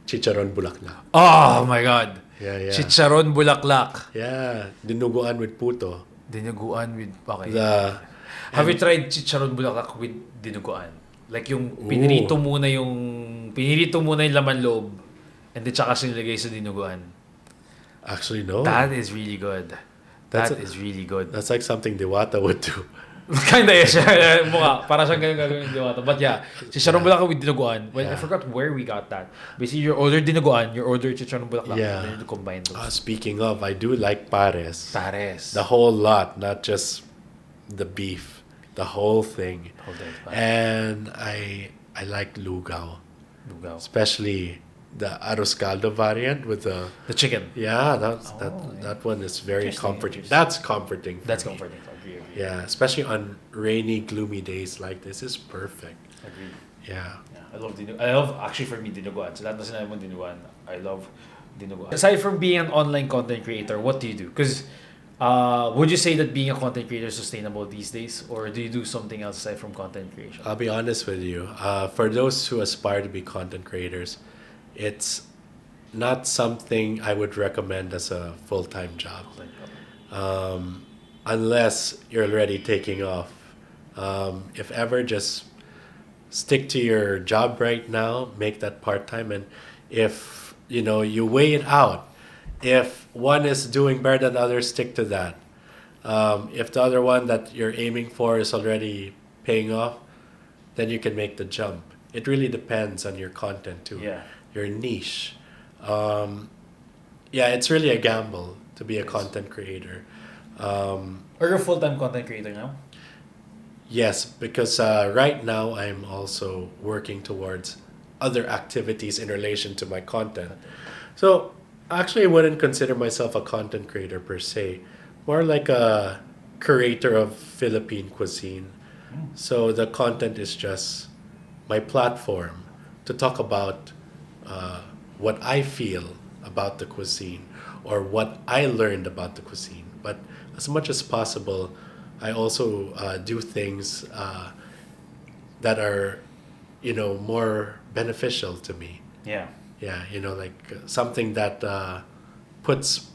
[SPEAKER 2] Chicharon bulaklak.
[SPEAKER 1] Oh my God.
[SPEAKER 2] Yeah.
[SPEAKER 1] Chicharon bulaklak.
[SPEAKER 2] Yeah, dinuguan with puto.
[SPEAKER 1] Dinuguan with... Okay.
[SPEAKER 2] Have
[SPEAKER 1] you tried chicharon bulaklak with dinuguan? Like yung pinirito muna yung laman loob and then tsaka sinilagay sa dinuguan.
[SPEAKER 2] Actually, no.
[SPEAKER 1] That is really good. That is really good.
[SPEAKER 2] That's like something Diwata would do.
[SPEAKER 1] Kinda yes. Mukha. Para siyang ganun gagawin yung diwata. But yeah, chicharong bulaklak with dinuguan. Well, I forgot where we got that. Basically, you order dinuguan, you order chicharong bulaklak, and then you combine those.
[SPEAKER 2] Speaking of, I do like pares.
[SPEAKER 1] Pares.
[SPEAKER 2] The whole lot, not just the beef. The whole thing. And I like lugaw. Especially the arroz caldo variant with the
[SPEAKER 1] chicken.
[SPEAKER 2] Yeah, that one is very comforting. That's comforting.
[SPEAKER 1] That's comforting. Agree.
[SPEAKER 2] Yeah, especially on rainy, gloomy days like this is perfect.
[SPEAKER 1] Agree.
[SPEAKER 2] Yeah.
[SPEAKER 1] I love actually for me dinuguan. So lahat na sinabi mo dinuguan. I love dinuguan. Aside from being an online content creator, what do you do? Because would you say that being a content creator is sustainable these days, or do you do something else aside from content creation?
[SPEAKER 2] I'll be honest with you. For those who aspire to be content creators, it's not something I would recommend as a full-time job. Unless you're already taking off. If ever, just stick to your job right now, make that part-time, and if you weigh it out, if one is doing better than others, stick to that. If the other one that you're aiming for is already paying off, then you can make the jump. It really depends on your content too.
[SPEAKER 1] Yeah.
[SPEAKER 2] Your niche. It's really a gamble to be a content creator.
[SPEAKER 1] Are you a full-time content creator now?
[SPEAKER 2] Yes, because right now I'm also working towards other activities in relation to my content. So actually, I wouldn't consider myself a content creator per se, more like a curator of Philippine cuisine. So the content is just my platform to talk about what I feel about the cuisine or what I learned about the cuisine. But as much as possible, I also do things that are, more beneficial to me.
[SPEAKER 1] Yeah.
[SPEAKER 2] Yeah, like something that puts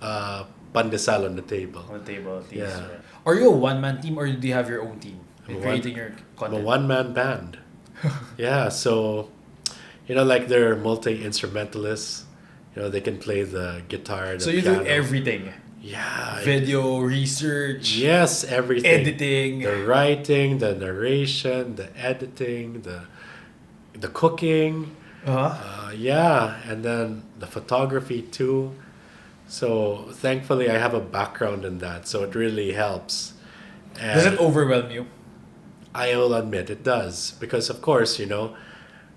[SPEAKER 2] pandesal on the table.
[SPEAKER 1] On the table, at least.
[SPEAKER 2] Yeah.
[SPEAKER 1] Right. Are you a one-man team, or do you have your own team in creating your
[SPEAKER 2] I'm
[SPEAKER 1] content?
[SPEAKER 2] a one-man band. Yeah, so, like they're multi-instrumentalists. They can play the guitar, the
[SPEAKER 1] so you
[SPEAKER 2] piano.
[SPEAKER 1] do everything.
[SPEAKER 2] Yeah.
[SPEAKER 1] Video, research.
[SPEAKER 2] Yes, everything.
[SPEAKER 1] Editing.
[SPEAKER 2] The writing, the narration, the editing, the cooking. And then the photography too. So thankfully I have a background in that, so it really helps. And
[SPEAKER 1] does it overwhelm you?
[SPEAKER 2] I will admit it does, because of course,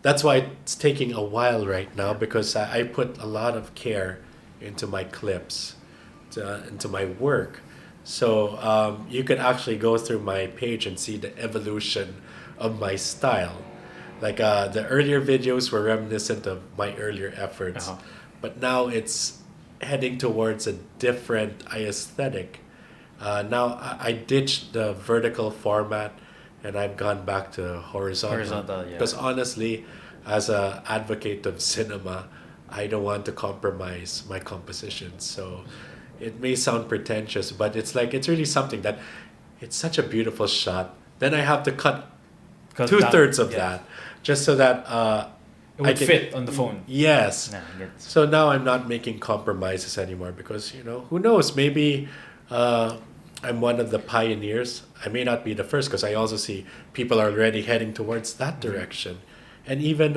[SPEAKER 2] that's why it's taking a while right now, because I put a lot of care into my clips, into my work. So you could actually go through my page and see the evolution of my style. Like the earlier videos were reminiscent of my earlier efforts, but now it's heading towards a different aesthetic. Now I ditched the vertical format and I've gone back to horizontal. Because honestly, as an advocate of cinema, I don't want to compromise my composition. So it may sound pretentious, but it's really something that it's such a beautiful shot. Then I have to cut 2/3 of that, just so that
[SPEAKER 1] it would fit on the phone.
[SPEAKER 2] Yes. So now I'm not making compromises anymore, because who knows, maybe I'm one of the pioneers. I may not be the first, because I also see people are already heading towards that direction. And even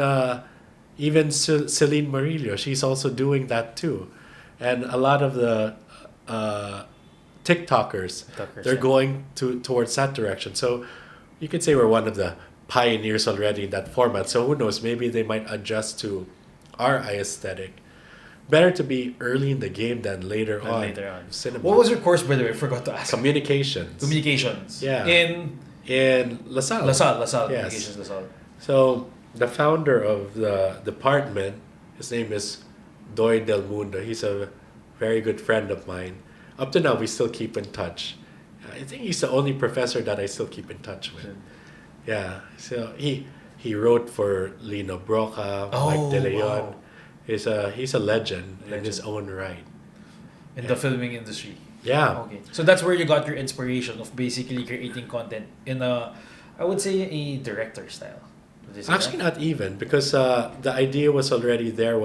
[SPEAKER 2] Celine Murillo, she's also doing that too. And a lot of the TikTokers, they're going towards that direction. So you could say we're one of the pioneers already in that format. So who knows, maybe they might adjust to our aesthetic. Better to be early in the game than later on. Cinema.
[SPEAKER 1] What was your course, by the way? I forgot to ask.
[SPEAKER 2] Communications. Yeah. In LaSalle.
[SPEAKER 1] LaSalle.
[SPEAKER 2] Yes.
[SPEAKER 1] Communications LaSalle.
[SPEAKER 2] So the founder of the department, his name is Doy Del Mundo. He's a very good friend of mine. Up to now, we still keep in touch. I think he's the only professor that I still keep in touch with. Yeah. So he wrote for Lino Broca, Mike De Leon. Wow. He's a legend in his own right.
[SPEAKER 1] In the filming industry.
[SPEAKER 2] Yeah.
[SPEAKER 1] Okay. So that's where you got your inspiration of basically creating content in I would say a director style.
[SPEAKER 2] Actually, not even, because the idea was already there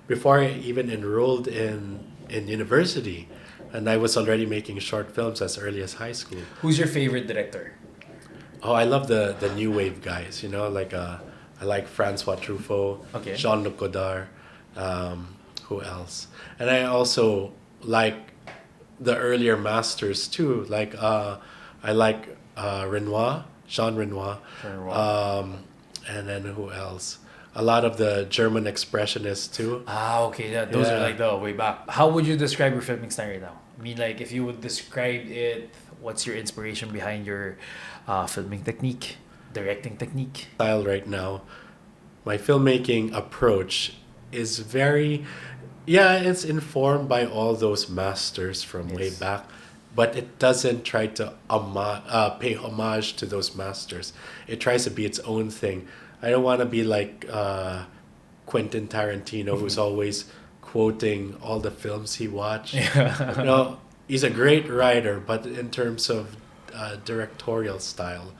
[SPEAKER 2] before I even enrolled in university. and I was already making short films as early as high school.
[SPEAKER 1] Who's your favorite director?
[SPEAKER 2] Oh, I love the new wave guys. Like I like Francois Truffaut,
[SPEAKER 1] Okay.
[SPEAKER 2] Jean-Luc Godard. Who else? And I also like the earlier masters too. Like I like Renoir, Jean Renoir. And then who else? A lot of the German expressionists too.
[SPEAKER 1] Okay. Those are
[SPEAKER 2] Yeah.
[SPEAKER 1] like the way back. How would you describe your filming style right now? I mean, like, if you would describe it, what's your inspiration behind your filming technique, directing technique?
[SPEAKER 2] Style right now. My filmmaking approach is very, yeah, it's informed by all those masters from way
[SPEAKER 1] Yes.
[SPEAKER 2] back, but it doesn't try to pay homage to those masters. It tries to be its own thing. I don't want to be like Quentin Tarantino, who's always quoting all the films he watched. He's a great writer, but in terms of directorial style,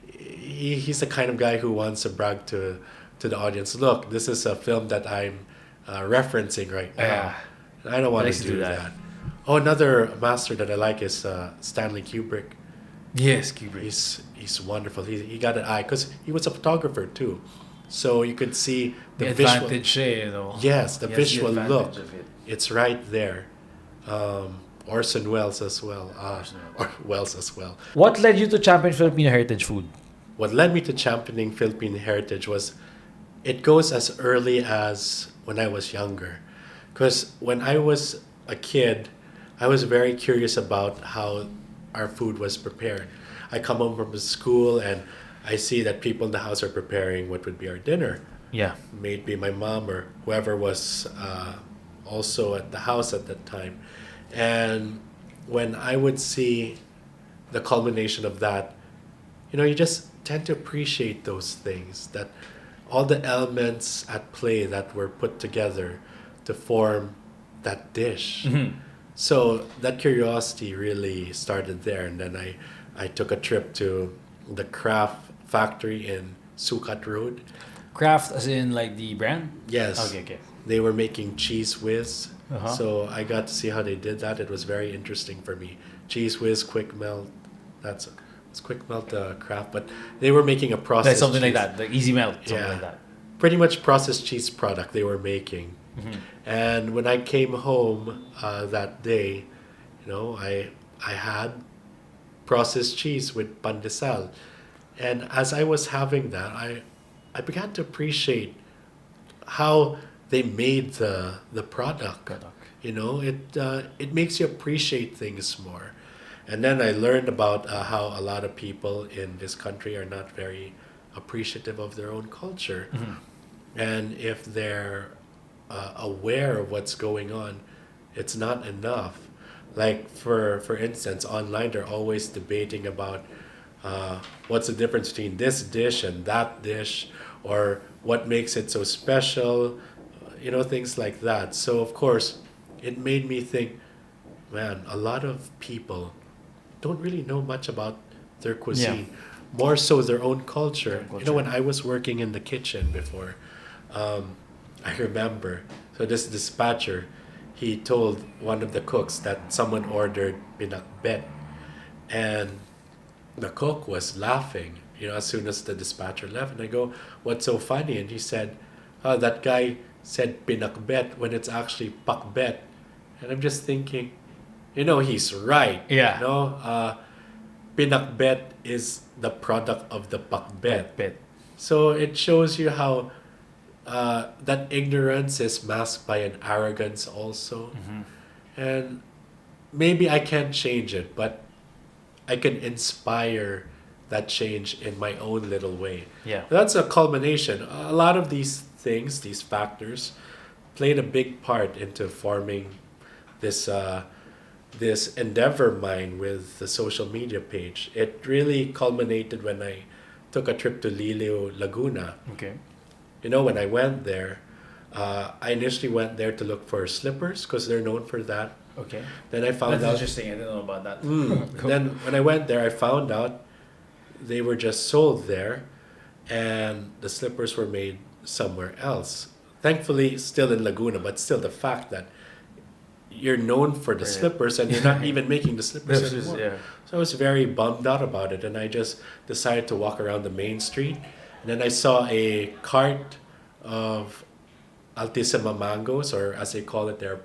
[SPEAKER 2] he's the kind of guy who wants to brag to the audience. Look, this is a film that I'm referencing right now.
[SPEAKER 1] Yeah.
[SPEAKER 2] I don't want
[SPEAKER 1] Nice
[SPEAKER 2] to
[SPEAKER 1] to do
[SPEAKER 2] do
[SPEAKER 1] that.
[SPEAKER 2] that. Oh, another master that I like is Stanley Kubrick.
[SPEAKER 1] Yes, Kubrick.
[SPEAKER 2] He's wonderful. He got an eye because he was a photographer too, so you could see
[SPEAKER 1] The
[SPEAKER 2] the visual.
[SPEAKER 1] advantage,
[SPEAKER 2] Yes, the
[SPEAKER 1] He has
[SPEAKER 2] visual
[SPEAKER 1] advantage
[SPEAKER 2] look.
[SPEAKER 1] of it.
[SPEAKER 2] It's right there. Orson Welles as well. Or Wells as well.
[SPEAKER 1] What led you to champion Filipino heritage food?
[SPEAKER 2] What led me to championing Philippine heritage was it goes as early as when I was younger. Because when I was a kid, I was very curious about how our food was prepared. I come home from school and I see that people in the house are preparing what would be our dinner.
[SPEAKER 1] Yeah.
[SPEAKER 2] Maybe my mom or whoever was also at the house at that time. And when I would see the culmination of that, you just tend to appreciate those things, that all the elements at play that were put together to form that dish. So that curiosity really started there. And then I took a trip to the craft factory in Sukat Road.
[SPEAKER 1] Craft as in like the brand?
[SPEAKER 2] Yes.
[SPEAKER 1] Okay.
[SPEAKER 2] They were making cheese whiz.
[SPEAKER 1] Uh-huh.
[SPEAKER 2] So I got to see how they did that. It was very interesting for me. Cheese whiz, quick melt. It's quick melt craft, but they were making a processed
[SPEAKER 1] That's something like
[SPEAKER 2] cheese.
[SPEAKER 1] that. The easy melt. Something
[SPEAKER 2] Yeah.
[SPEAKER 1] like that.
[SPEAKER 2] Pretty much processed cheese product they were making. And when I came home that day, I had processed cheese with pandesal. And as I was having that, I began to appreciate how they made the product. It makes you appreciate things more. And then I learned about how a lot of people in this country are not very appreciative of their own culture. And if they're aware of what's going on, it's not enough. Like for instance, online they're always debating about what's the difference between this dish and that dish, or what makes it so special, things like that. So of course, it made me think, man, a lot of people don't really know much about their cuisine, more so their own culture. When I was working in the kitchen before, I remember, so this dispatcher, he told one of the cooks that someone ordered pinakbet, and the cook was laughing, as soon as the dispatcher left. And I go, what's so funny? And he said, that guy said pinakbet when it's actually pakbet. And I'm just thinking, he's right.
[SPEAKER 1] Yeah.
[SPEAKER 2] Pinakbet is the product of the pakbet.
[SPEAKER 1] Bet.
[SPEAKER 2] So it shows you how that ignorance is masked by an arrogance also. And maybe I can't change it, but I can inspire that change in my own little way.
[SPEAKER 1] Yeah.
[SPEAKER 2] That's a culmination. A lot of these things, these factors, played a big part into forming this this endeavor of mine with the social media page. It really culminated when I took a trip to Liliu, Laguna.
[SPEAKER 1] Okay.
[SPEAKER 2] When I went there, I initially went there to look for slippers because they're known for that.
[SPEAKER 1] Okay.
[SPEAKER 2] Then I found
[SPEAKER 1] That's
[SPEAKER 2] out.
[SPEAKER 1] interesting. I didn't know about that.
[SPEAKER 2] Then when I went there, I found out they were just sold there, and the slippers were made somewhere else. Thankfully, still in Laguna, but still the fact that you're known for the slippers and you're not even making the slippers anymore.
[SPEAKER 1] Yeah.
[SPEAKER 2] So I was very bummed out about it, and I just decided to walk around the main street. And then I saw a cart of Altissima mangoes, or as they call it there,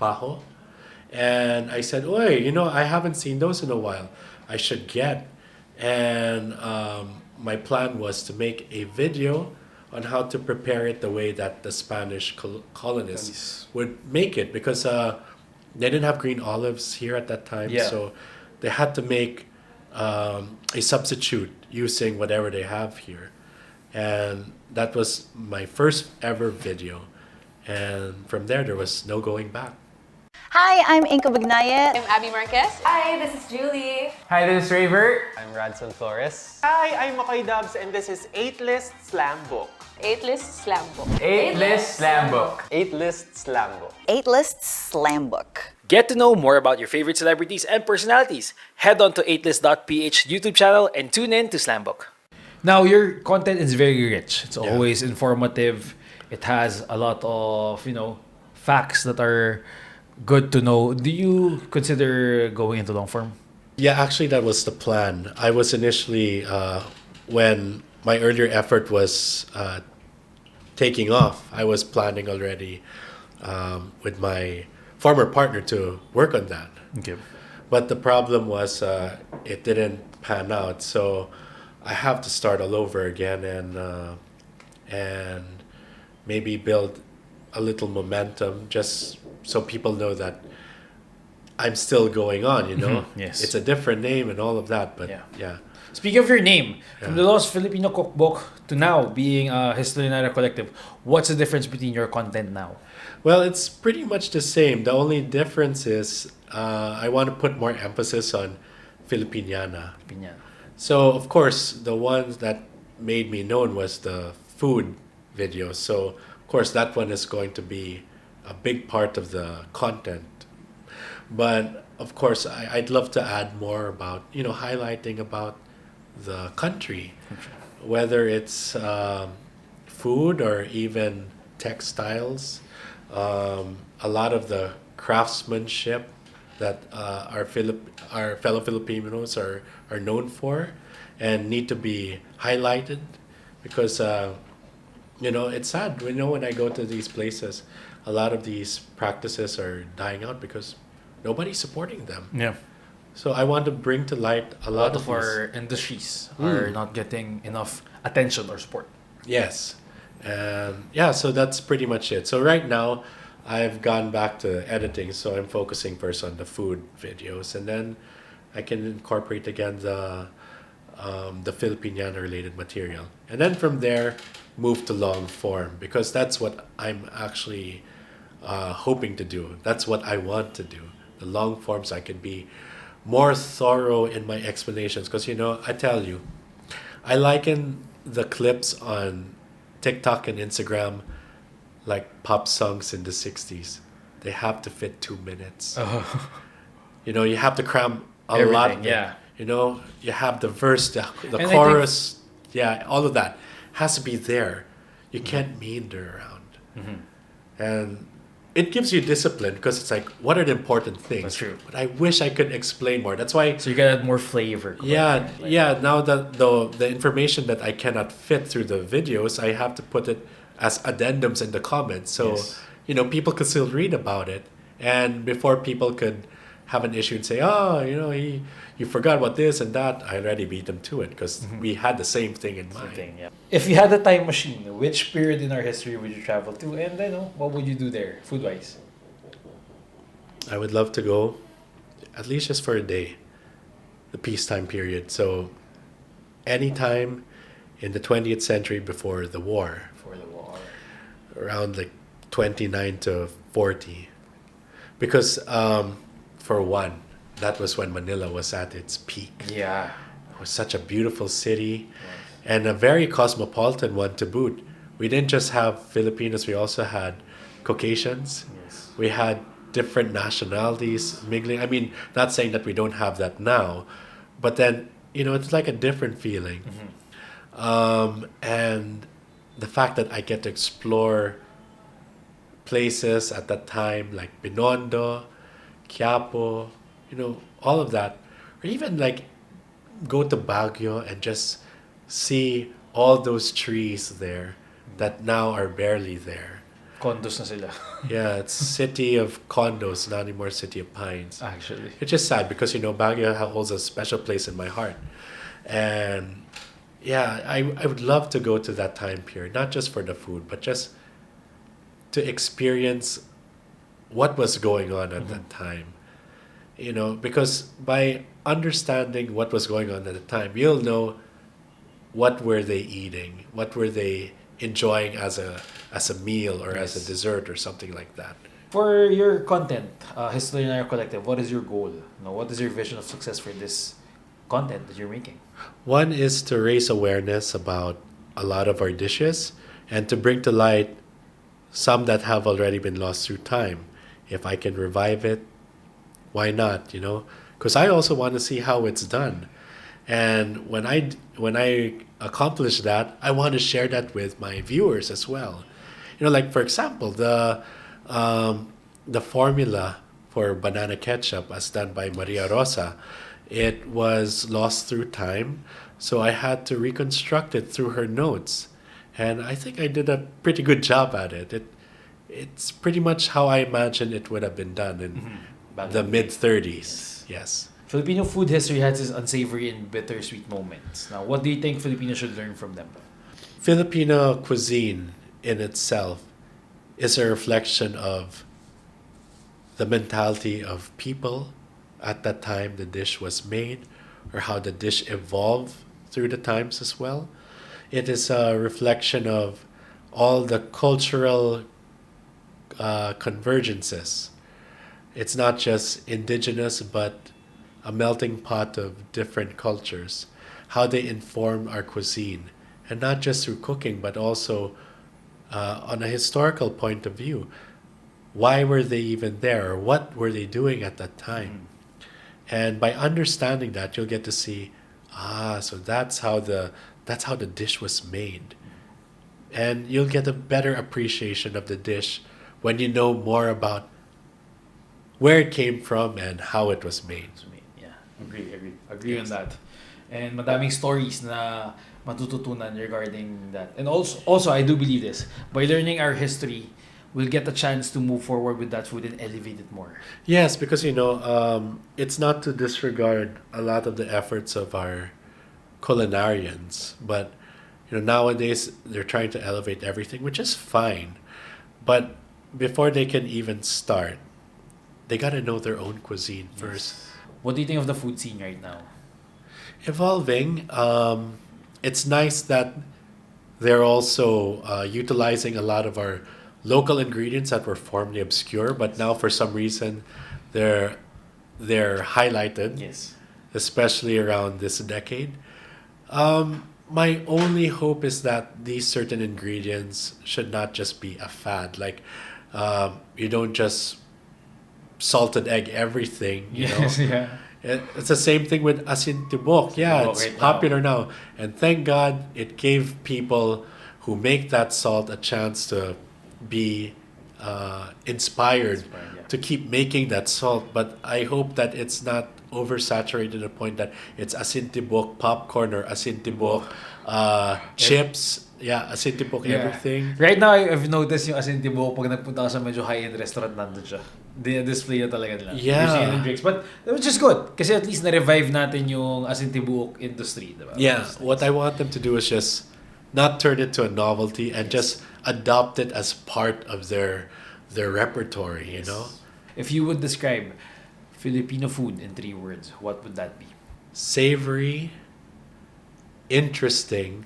[SPEAKER 2] paho. And I said, "Oi, I haven't seen those in a while. I should get." And my plan was to make a video on how to prepare it the way that the Spanish colonists would make it, because they didn't have green olives here at that time.
[SPEAKER 1] Yeah.
[SPEAKER 2] So they had to make a substitute using whatever they have here. And that was my first ever video. And from there was no going back.
[SPEAKER 3] Hi, I'm Inka Bagnayet.
[SPEAKER 4] I'm Abby Marquez.
[SPEAKER 5] Hi, this is Julie.
[SPEAKER 6] Hi, this is Raver.
[SPEAKER 7] I'm Radson Flores.
[SPEAKER 6] Hi, I'm Makoy Dubs, and this is 8 List Slam Book.
[SPEAKER 4] 8 List Slam Book.
[SPEAKER 6] 8 List Slam Book.
[SPEAKER 7] 8 List Slam Book.
[SPEAKER 3] 8 Lists Slam Book.
[SPEAKER 1] Get to know more about your favorite celebrities and personalities. Head on to 8list.ph YouTube channel and tune in to Slambook. Now, your content is very rich. It's always informative. It has a lot of, facts that are good to know. Do you consider going into long form?
[SPEAKER 2] Yeah, actually, that was the plan. I was initially, when my earlier effort was taking off, I was planning already with my former partner to work on that.
[SPEAKER 1] Okay.
[SPEAKER 2] But the problem was it didn't pan out. So I have to start all over again and maybe build a little momentum just so people know that I'm still going on,
[SPEAKER 1] Yes.
[SPEAKER 2] It's a different name and all of that, but yeah.
[SPEAKER 1] Speaking of your name, from the Lost Filipino Cookbook to now being Histolinarya Collective, what's the difference between your content now?
[SPEAKER 2] Well, it's pretty much the same. The only difference is I want to put more emphasis on Filipiniana. So, of course, the ones that made me known was the food videos. So, of course, that one is going to be a big part of the content. But, of course, I'd love to add more about, highlighting about the country. Whether it's food or even textiles. A lot of the craftsmanship that our fellow Filipinos are known for and need to be highlighted, because it's sad when I go to these places, a lot of these practices are dying out because nobody's supporting them.
[SPEAKER 1] Yeah.
[SPEAKER 2] So I want to bring to light a lot of
[SPEAKER 1] our industries are not getting enough attention or support.
[SPEAKER 2] Yes. And so that's pretty much it. So right now, I've gone back to editing, so I'm focusing first on the food videos, and then I can incorporate again the Filipiniana related material, and then from there move to long form, because that's what I'm actually hoping to do. That's what I want to do. The long forms, I can be more thorough in my explanations, because I tell you, I liken the clips on TikTok and Instagram like pop songs in the 60s. They have to fit 2 minutes. You have to cram a lot of it.
[SPEAKER 1] Yeah.
[SPEAKER 2] You have the verse, the chorus, all of that has to be there. You can't meander around. And it gives you discipline, because it's like, what are the important things?
[SPEAKER 1] That's true.
[SPEAKER 2] But I wish I could explain more. That's why.
[SPEAKER 1] So you gotta add more flavor.
[SPEAKER 2] Yeah. Now that the information that I cannot fit through the videos, I have to put it as addendums in the comments, so people could still read about it. And before people could have an issue and say, you forgot about this and that, I already beat them to it, because we had the same thing in mind.
[SPEAKER 1] If you had a time machine, which period in our history would you travel to, and what would you do there, food wise?
[SPEAKER 2] I would love to go, at least just for a day, the peacetime period. So anytime in the 20th century before the war. Around like 29 to 40. Because for one, that was when Manila was at its peak.
[SPEAKER 1] Yeah.
[SPEAKER 2] It was such a beautiful city, and a very cosmopolitan one to boot. We didn't just have Filipinos, we also had Caucasians.
[SPEAKER 1] Yes.
[SPEAKER 2] We had different nationalities mingling. I mean, not saying that we don't have that now, but then, it's like a different feeling. And the fact that I get to explore places at that time like Binondo, Quiapo, all of that. Or even like go to Baguio and just see all those trees there that now are barely there.
[SPEAKER 1] Condos na sila.
[SPEAKER 2] Yeah, it's city of condos, not anymore city of pines.
[SPEAKER 1] Actually.
[SPEAKER 2] It's just sad because Baguio holds a special place in my heart, and yeah, I would love to go to that time period, not just for the food, but just to experience what was going on at that time. Because by understanding what was going on at the time, you'll know what were they eating, what were they enjoying as a meal or as a dessert or something like that.
[SPEAKER 1] For your content, Histolinarya Collective, what is your goal? What is your vision of success for this content that you're making?
[SPEAKER 2] One is to raise awareness about a lot of our dishes and to bring to light some that have already been lost through time. If I can revive it, why not? Because I also want to see how it's done. And when I accomplish that, I want to share that with my viewers as well. Like for example, the formula for banana ketchup as done by Maria Rosa, it was lost through time, so I had to reconstruct it through her notes, and I think I did a pretty good job at it. It's pretty much how I imagine it would have been done in the mid-30s. Yes.
[SPEAKER 1] Filipino food history has its unsavory and bittersweet moments. Now, what do you think Filipinos should learn from them?
[SPEAKER 2] Filipino cuisine in itself is a reflection of the mentality of people at that time the dish was made, or how the dish evolved through the times as well. It is a reflection of all the cultural convergences. It's not just indigenous, but a melting pot of different cultures, how they inform our cuisine, and not just through cooking, but also on a historical point of view. Why were they even there? Or what were they doing at that time? And by understanding that, you'll get to see, so that's how the dish was made. And you'll get a better appreciation of the dish when you know more about where it came from and how it was made.
[SPEAKER 1] Yeah, agree on that. And madaming stories na matututunan regarding that. And also I do believe this. By learning our history, we'll get a chance to move forward with that food and elevate it more.
[SPEAKER 2] Yes, because it's not to disregard a lot of the efforts of our culinarians, but nowadays they're trying to elevate everything, which is fine. But before they can even start, they gotta know their own cuisine first.
[SPEAKER 1] What do you think of the food scene right now?
[SPEAKER 2] Evolving. It's nice that they're also utilizing a lot of our local ingredients that were formerly obscure, but now for some reason they're highlighted.
[SPEAKER 1] Yes.
[SPEAKER 2] Especially around this decade. My only hope is that these certain ingredients should not just be a fad. Like you don't just salted egg everything.
[SPEAKER 1] Yes, yeah.
[SPEAKER 2] It's the same thing with asin tibok. Yeah, it's
[SPEAKER 1] right
[SPEAKER 2] popular now. And thank God it gave people who make that salt a chance to be inspired to keep making that salt. But I hope that it's not oversaturated to the point that it's asin tibok popcorn or asin tibok chips. Yeah, asin tibok everything.
[SPEAKER 1] Right now, I've noticed yung asin tibok pag nagpunta ka sa medyo high-end restaurant, nandun siya. Display na talaga nila.
[SPEAKER 2] Yeah.
[SPEAKER 1] You're seeing it in drinks. But which is good. Kasi at least na-revive natin yung asin tibok industry. Diba?
[SPEAKER 2] Yeah, what I want them to do is just not turn it to a novelty and just adopt it as part of their repertoire,
[SPEAKER 1] If you would describe Filipino food in 3 words, what would that be?
[SPEAKER 2] Savory, interesting,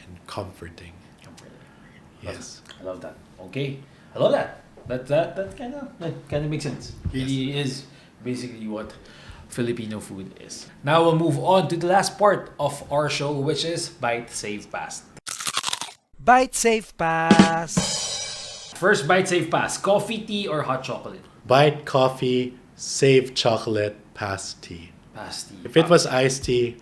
[SPEAKER 2] and comforting. Yes.
[SPEAKER 1] I love that. Okay. I love that. That kind of makes sense. Really is basically what Filipino food is. Now we'll move on to the last part of our show, which is Bite, Save, Pass.
[SPEAKER 5] Bite, Save, Pass.
[SPEAKER 1] First, Bite, Save, Pass. Coffee, tea, or hot chocolate?
[SPEAKER 2] Bite coffee, save chocolate, pass tea.
[SPEAKER 1] Pass tea.
[SPEAKER 2] If it was iced tea,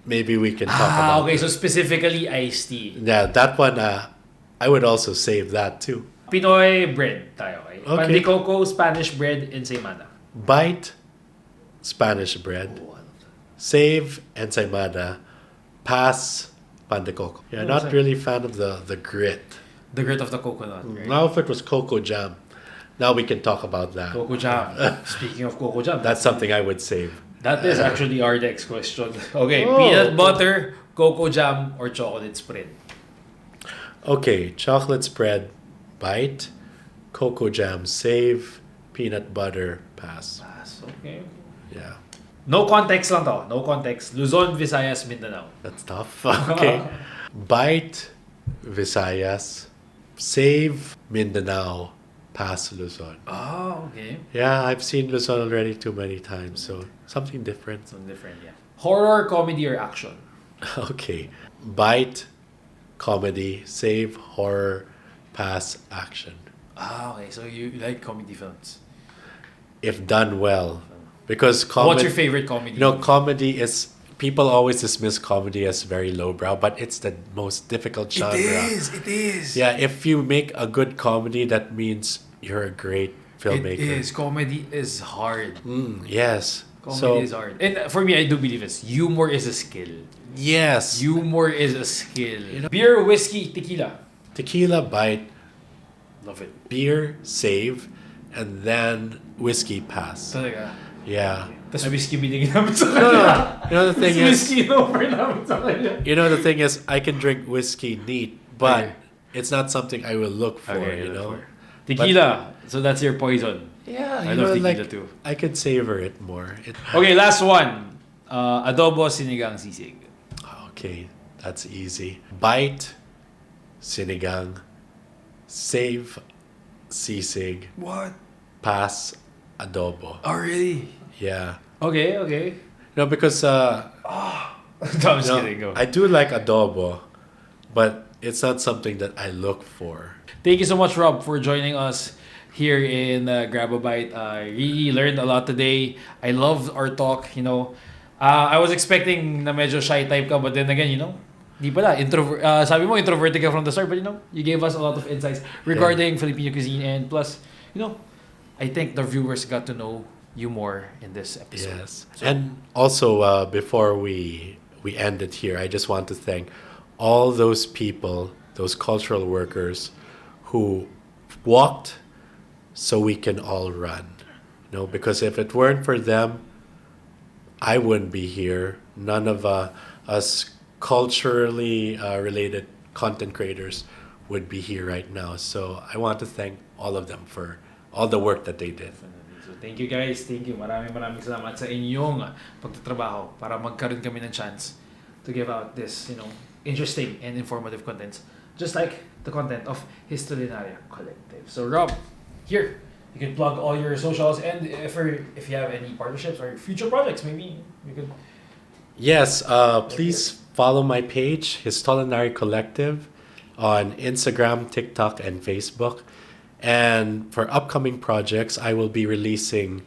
[SPEAKER 2] maybe we can talk about
[SPEAKER 1] okay. So specifically iced tea.
[SPEAKER 2] Yeah, that one, I would also save that too.
[SPEAKER 1] Pinoy bread tayo. Okay?
[SPEAKER 2] Okay.
[SPEAKER 1] Pan de coco, Spanish bread, ensaymada.
[SPEAKER 2] Bite, Spanish bread. Save, ensaymada. Pass, pan de coco. Yeah, not really fan of the grit.
[SPEAKER 1] The grit of the coconut. Right?
[SPEAKER 2] Now if it was cocoa jam, now we can talk about that.
[SPEAKER 1] Cocoa jam. Speaking of cocoa jam,
[SPEAKER 2] That's something I would save.
[SPEAKER 1] that is actually our next question. Okay,
[SPEAKER 2] Oh,
[SPEAKER 1] peanut
[SPEAKER 2] okay.
[SPEAKER 1] butter, cocoa jam, or chocolate spread?
[SPEAKER 2] Okay, chocolate spread, bite. Cocoa jam, save. Peanut butter, pass.
[SPEAKER 1] Okay.
[SPEAKER 2] Yeah,
[SPEAKER 1] No context lang to. No context. Luzon, Visayas, Mindanao.
[SPEAKER 2] that's tough. Okay. Bite, Visayas. Save, Mindanao. Pass, Luzon.
[SPEAKER 1] Oh, okay.
[SPEAKER 2] Yeah, I've seen Luzon already too many times, so something different.
[SPEAKER 1] Something different, yeah. Horror, comedy, or action?
[SPEAKER 2] Okay. Bite, comedy. Save, horror. Pass, action.
[SPEAKER 1] Ah, okay. So you like comedy films.
[SPEAKER 2] If done well. Because comedy...
[SPEAKER 1] What's your favorite comedy?
[SPEAKER 2] You know, comedy is... People always dismiss comedy as very lowbrow, but it's the most difficult genre.
[SPEAKER 1] It is.
[SPEAKER 2] Yeah, if you make a good comedy, that means you're a great filmmaker.
[SPEAKER 1] It is. Comedy is hard.
[SPEAKER 2] Yes.
[SPEAKER 1] Comedy is hard. And for me, I do believe this. Humor is a skill.
[SPEAKER 2] Yes.
[SPEAKER 1] Humor is a skill. Beer, whiskey, tequila.
[SPEAKER 2] Tequila, bite.
[SPEAKER 1] Love it.
[SPEAKER 2] Beer, save. And then whiskey, pass.
[SPEAKER 1] Talaga.
[SPEAKER 2] Yeah.
[SPEAKER 1] Tapos whiskey binigyan namin sa kanya.
[SPEAKER 2] You know the thing
[SPEAKER 1] Tapos
[SPEAKER 2] is...
[SPEAKER 1] whiskey in-offer namin sa kanya.
[SPEAKER 2] You know the thing is, I can drink whiskey neat, but
[SPEAKER 1] Okay.
[SPEAKER 2] it's not something I will look for,
[SPEAKER 1] Okay,
[SPEAKER 2] you
[SPEAKER 1] look
[SPEAKER 2] know?
[SPEAKER 1] for. Tequila. So that's your poison.
[SPEAKER 2] Yeah,
[SPEAKER 1] I
[SPEAKER 2] you
[SPEAKER 1] love
[SPEAKER 2] know,
[SPEAKER 1] tequila
[SPEAKER 2] like,
[SPEAKER 1] too.
[SPEAKER 2] I could savor it more.
[SPEAKER 1] Okay, last one. Adobo, sinigang, sisig.
[SPEAKER 2] Okay, that's easy. Bite, sinigang, save, sisig,
[SPEAKER 1] What?
[SPEAKER 2] pass, adobo.
[SPEAKER 1] Oh, really?
[SPEAKER 2] Yeah.
[SPEAKER 1] Okay.
[SPEAKER 2] No, because
[SPEAKER 1] No, I'm just kidding. Go.
[SPEAKER 2] I do like adobo, but it's not something that I look for.
[SPEAKER 1] Thank you so much, Rob, for joining us here in Grab a Bite. I really learned a lot today. I love our talk, you know. I was expecting na medyo shy type ka, but then again, you know, di pala. Sabi mo, introverted ka from the start, but you know, you gave us a lot of insights regarding Filipino cuisine, and plus, you know, I think the viewers got to know you more in this episode.
[SPEAKER 2] Yes. And also, before we end it here, I just want to thank all those people, those cultural workers who walked so we can all run. You know, because if it weren't for them, I wouldn't be here. None of us culturally related content creators would be here right now. So I want to thank all of them for all the work that they did.
[SPEAKER 1] So thank you guys, thank you. Maraming salamat sa inyong pagtatrabaho para magkaroon kami ng chance to give out this, you know, interesting and informative contents, just like the content of Histolinarya Collective. So Rob, here, you can plug all your socials, and if you have any partnerships or future projects, maybe you could...
[SPEAKER 2] Yes, please follow my page, Histolinarya Collective, on Instagram, TikTok, and Facebook. And for upcoming projects, I will be releasing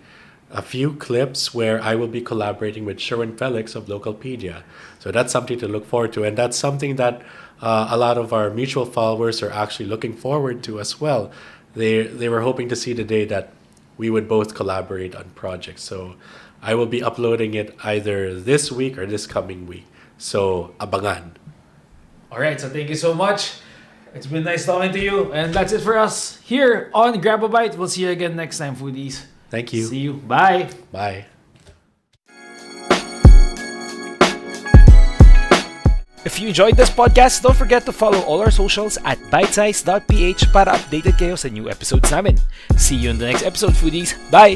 [SPEAKER 2] a few clips where I will be collaborating with Sherwin Felix of Localpedia. So that's something to look forward to. And that's something that a lot of our mutual followers are actually looking forward to as well. They were hoping to see the day that we would both collaborate on projects. So I will be uploading it either this week or this coming week. So abangan.
[SPEAKER 1] All right, so thank you so much. It's been nice talking to you, and that's it for us here on Grab a Bite. We'll see you again next time, foodies.
[SPEAKER 2] Thank you.
[SPEAKER 1] See you. Bye.
[SPEAKER 2] Bye.
[SPEAKER 5] If you enjoyed this podcast, don't forget to follow all our socials at BiteSized.ph para updated kayo sa new episodes namin. See you in the next episode, foodies. Bye!